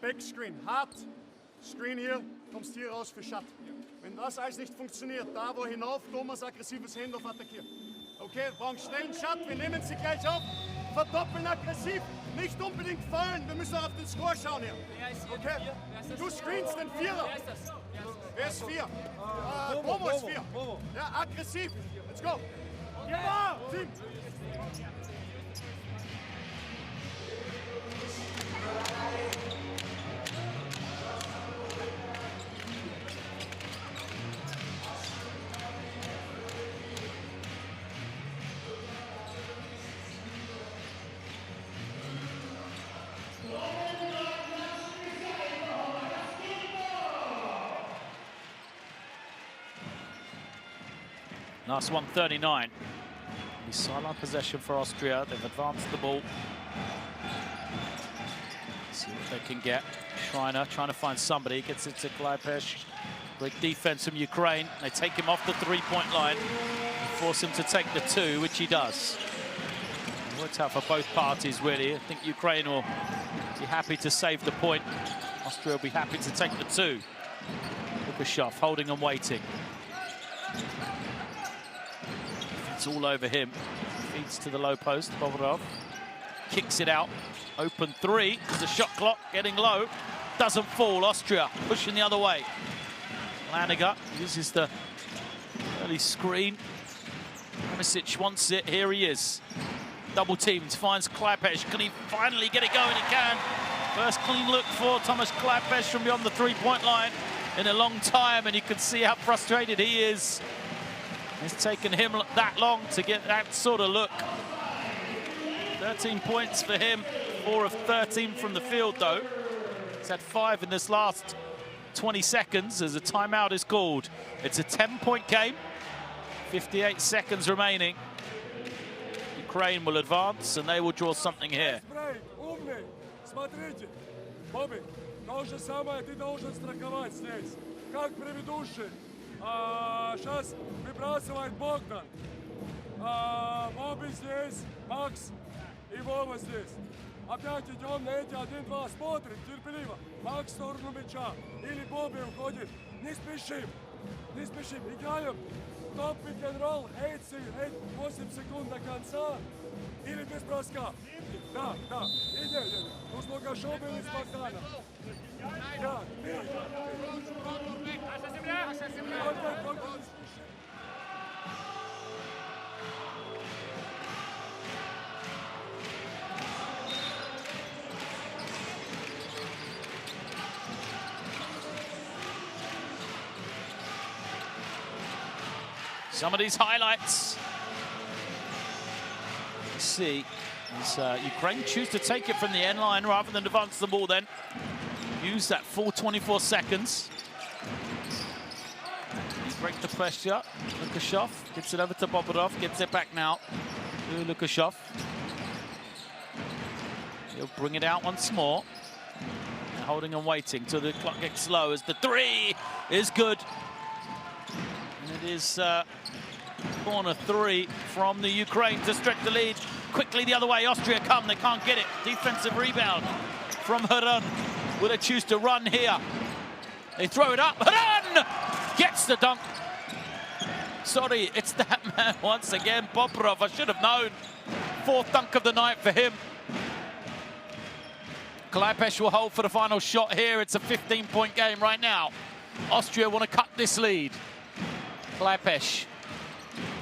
B: back screen, hart. Screen hier, kommst hier raus für Shot. Wenn das alles nicht funktioniert, da wo hinauf, Thomas aggressives Handoff attackiert. Okay, wir brauchen schnell einen Shot, wir nehmen sie gleich auf. Verdoppeln aggressiv, nicht unbedingt fallen, wir müssen auf den Score schauen hier. Okay, du screenst den Vierer. Wer ist 4? Momo ist 4. Ja, aggressiv. Let's go. Ja, Team.
A: Last 1:39. Sideline possession for Austria. They've advanced the ball. See what they can get. Schreiner trying to find somebody. Gets it to Klaipesh. Great defense from Ukraine. They take him off the three-point line. Force him to take the two, which he does. It works out for both parties, really. I think Ukraine will be happy to save the point. Austria will be happy to take the two. Lukashov holding and waiting. It's all over him. Feeds to the low post. Bobrovov kicks it out. Open three. There's a shot clock getting low. Doesn't fall. Austria pushing the other way. Laniger uses the early screen. Ramisic wants it. Here he is. Double teamed. Finds Klaipesh. Can he finally get it going? He can. First clean look for Thomas Klaipesh from beyond the three-point line in a long time, and you can see how frustrated he is. It's taken him that long to get that sort of look. 13 points for him, 4 of 13 from the field though. He's had 5 in this last 20 seconds as a timeout is called. It's a 10-point game, 58 seconds remaining. Ukraine will advance and they will draw something here.
C: Смотрите, Бобби, то же самое ты должен страховать здесь, как предыдущий. Сейчас выбрасывает Богдан. Бобби здесь, Макс и Вова здесь. Опять идем на эти 1-2, смотрим терпеливо. Макс в сторону мяча. Или Бобби уходит. Не спешим. Не спешим. Играем топ-пик-н-ролл, 8 секунд до конца. Или без броска. Да, да. Иди. Уж Лукашов был из Богдана. Да,
A: Some of these highlights. Let's see. As Ukraine choose to take it from the end line rather than advance the ball then. Use that full 24 seconds. Break the pressure. Lukashov gets it over to Bobrovov. Gets it back now to Lukashov. He'll bring it out once more. Holding and waiting till the clock gets low as the three is good. And it is corner three from the Ukraine to stretch the lead. Quickly the other way, Austria come, they can't get it. Defensive rebound from Haran. Will they choose to run here? They throw it up, Haran gets the dunk. Sorry, it's that man once again, Bobrovov, I should have known. 4th dunk of the night for him. Klaipesh will hold for the final shot here. It's a 15-point game right now. Austria want to cut this lead. Klaipesh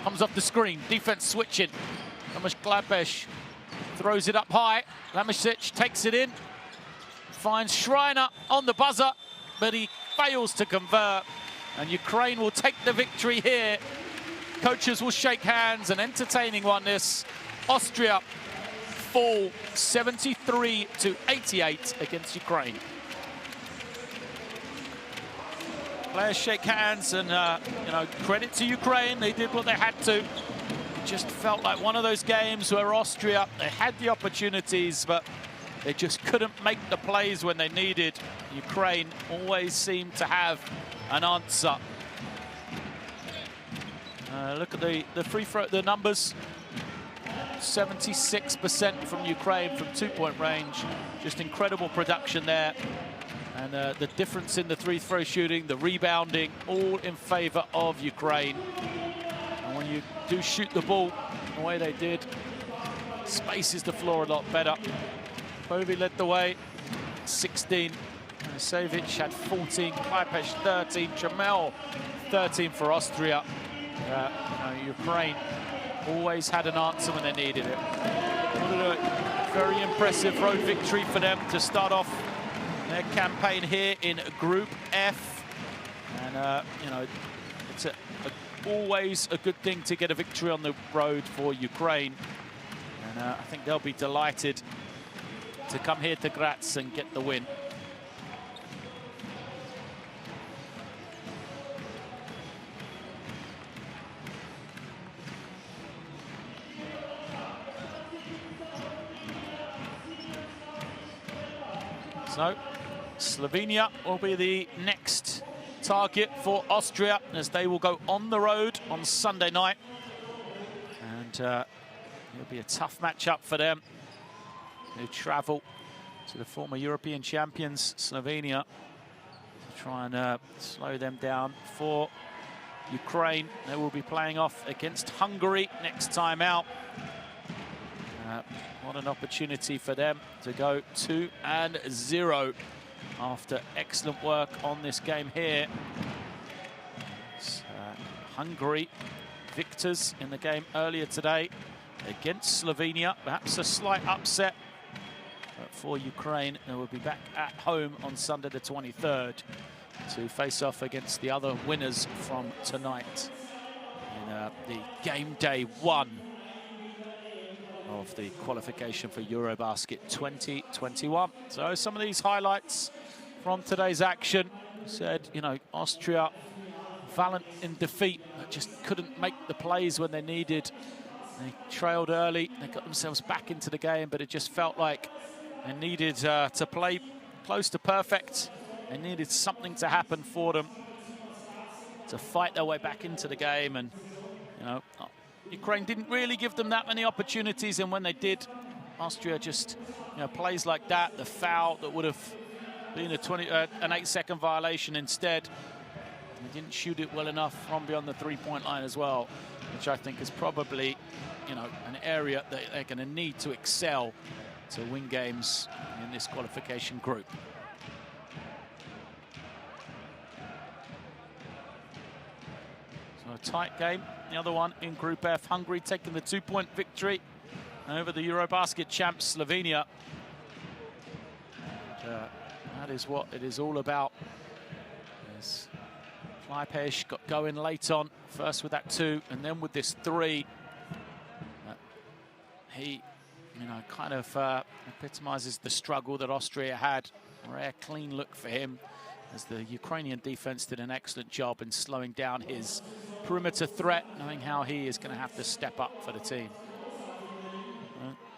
A: comes off the screen. Defense switching. Tomasz Klaipesh throws it up high. Lamisic takes it in. Finds Schreiner on the buzzer, but he fails to convert. And Ukraine will take the victory here. Coaches will shake hands. An entertaining one, this. Austria fall 73-88 against Ukraine. Players shake hands, and you know, credit to Ukraine. They did what they had to. It just felt like one of those games where Austria, they had the opportunities, but they just couldn't make the plays when they needed. Ukraine always seemed to have an answer. Look at the free throw, the numbers. 76% from Ukraine from two-point range. Just incredible production there. And the difference in the three-throw shooting, the rebounding, all in favor of Ukraine. And when you do shoot the ball the way they did, spaces the floor a lot better. Povey led the way, 16. Savic had 14, Klaipesh 13, Jamel 13 for Austria. Ukraine always had an answer when they needed it. Very impressive road victory for them to start off their campaign here in Group F. And, you know, it's always a good thing to get a victory on the road for Ukraine. And I think they'll be delighted to come here to Graz and get the win. So, Slovenia will be the next target for Austria, as they will go on the road on Sunday night. And it'll be a tough matchup for them, who travel to the former European champions, Slovenia, to try and slow them down. For Ukraine, they will be playing off against Hungary next time out. What an opportunity for them to go 2-0 after excellent work on this game here. Hungary victors in the game earlier today against Slovenia. Perhaps a slight upset, but for Ukraine, they will be back at home on Sunday the 23rd to face off against the other winners from tonight in the game day one of the qualification for EuroBasket 2021. So some of these highlights from today's action. Said, you know, Austria valiant in defeat, but just couldn't make the plays when they needed. They trailed early, they got themselves back into the game, but it just felt like they needed to play close to perfect. They needed something to happen for them to fight their way back into the game. And, you know, Ukraine didn't really give them that many opportunities, and when they did, Austria just, you know, plays like that, the foul that would have been an 8-second violation instead. They didn't shoot it well enough from beyond the three-point line as well, which I think is probably, you know, an area that they're going to need to excel to win games in this qualification group. So a tight game. The other one in Group F, Hungary taking the two-point victory over the EuroBasket champs, Slovenia. And, that is what it is all about. As Klaipesh got going late on, first with that 2 and then with this 3. He, you know, kind of epitomizes the struggle that Austria had. A rare clean look for him, as the Ukrainian defense did an excellent job in slowing down his perimeter threat, knowing how he is going to have to step up for the team.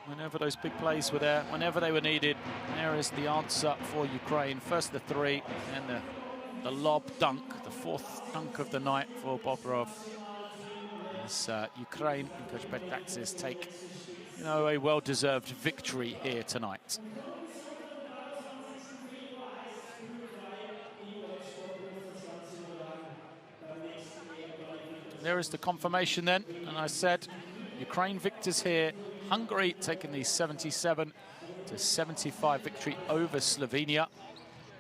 A: Whenever those big plays were there, whenever they were needed, there is the answer for Ukraine. First the 3, and the lob dunk, the 4th dunk of the night for Bobrov. As Ukraine and Coach Betaksis take, you know, a well-deserved victory here tonight. There is the confirmation then, and I said Ukraine victors here. Hungary taking the 77-75 victory over Slovenia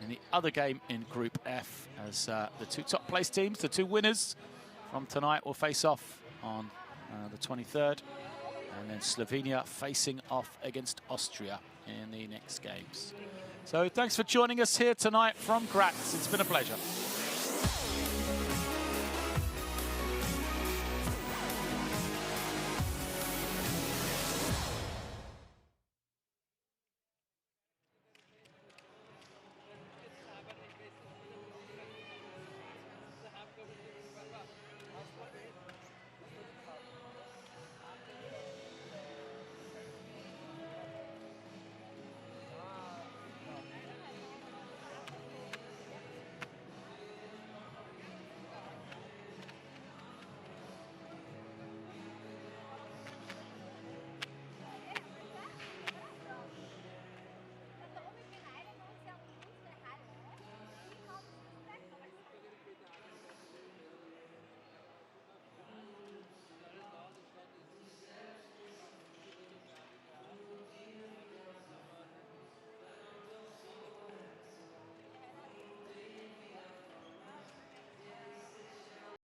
A: in the other game in Group F, as the 2 top place teams, the 2 winners, from tonight will face off on the 23rd. And then Slovenia facing off against Austria in the next games. So thanks for joining us here tonight from Graz. It's been a pleasure.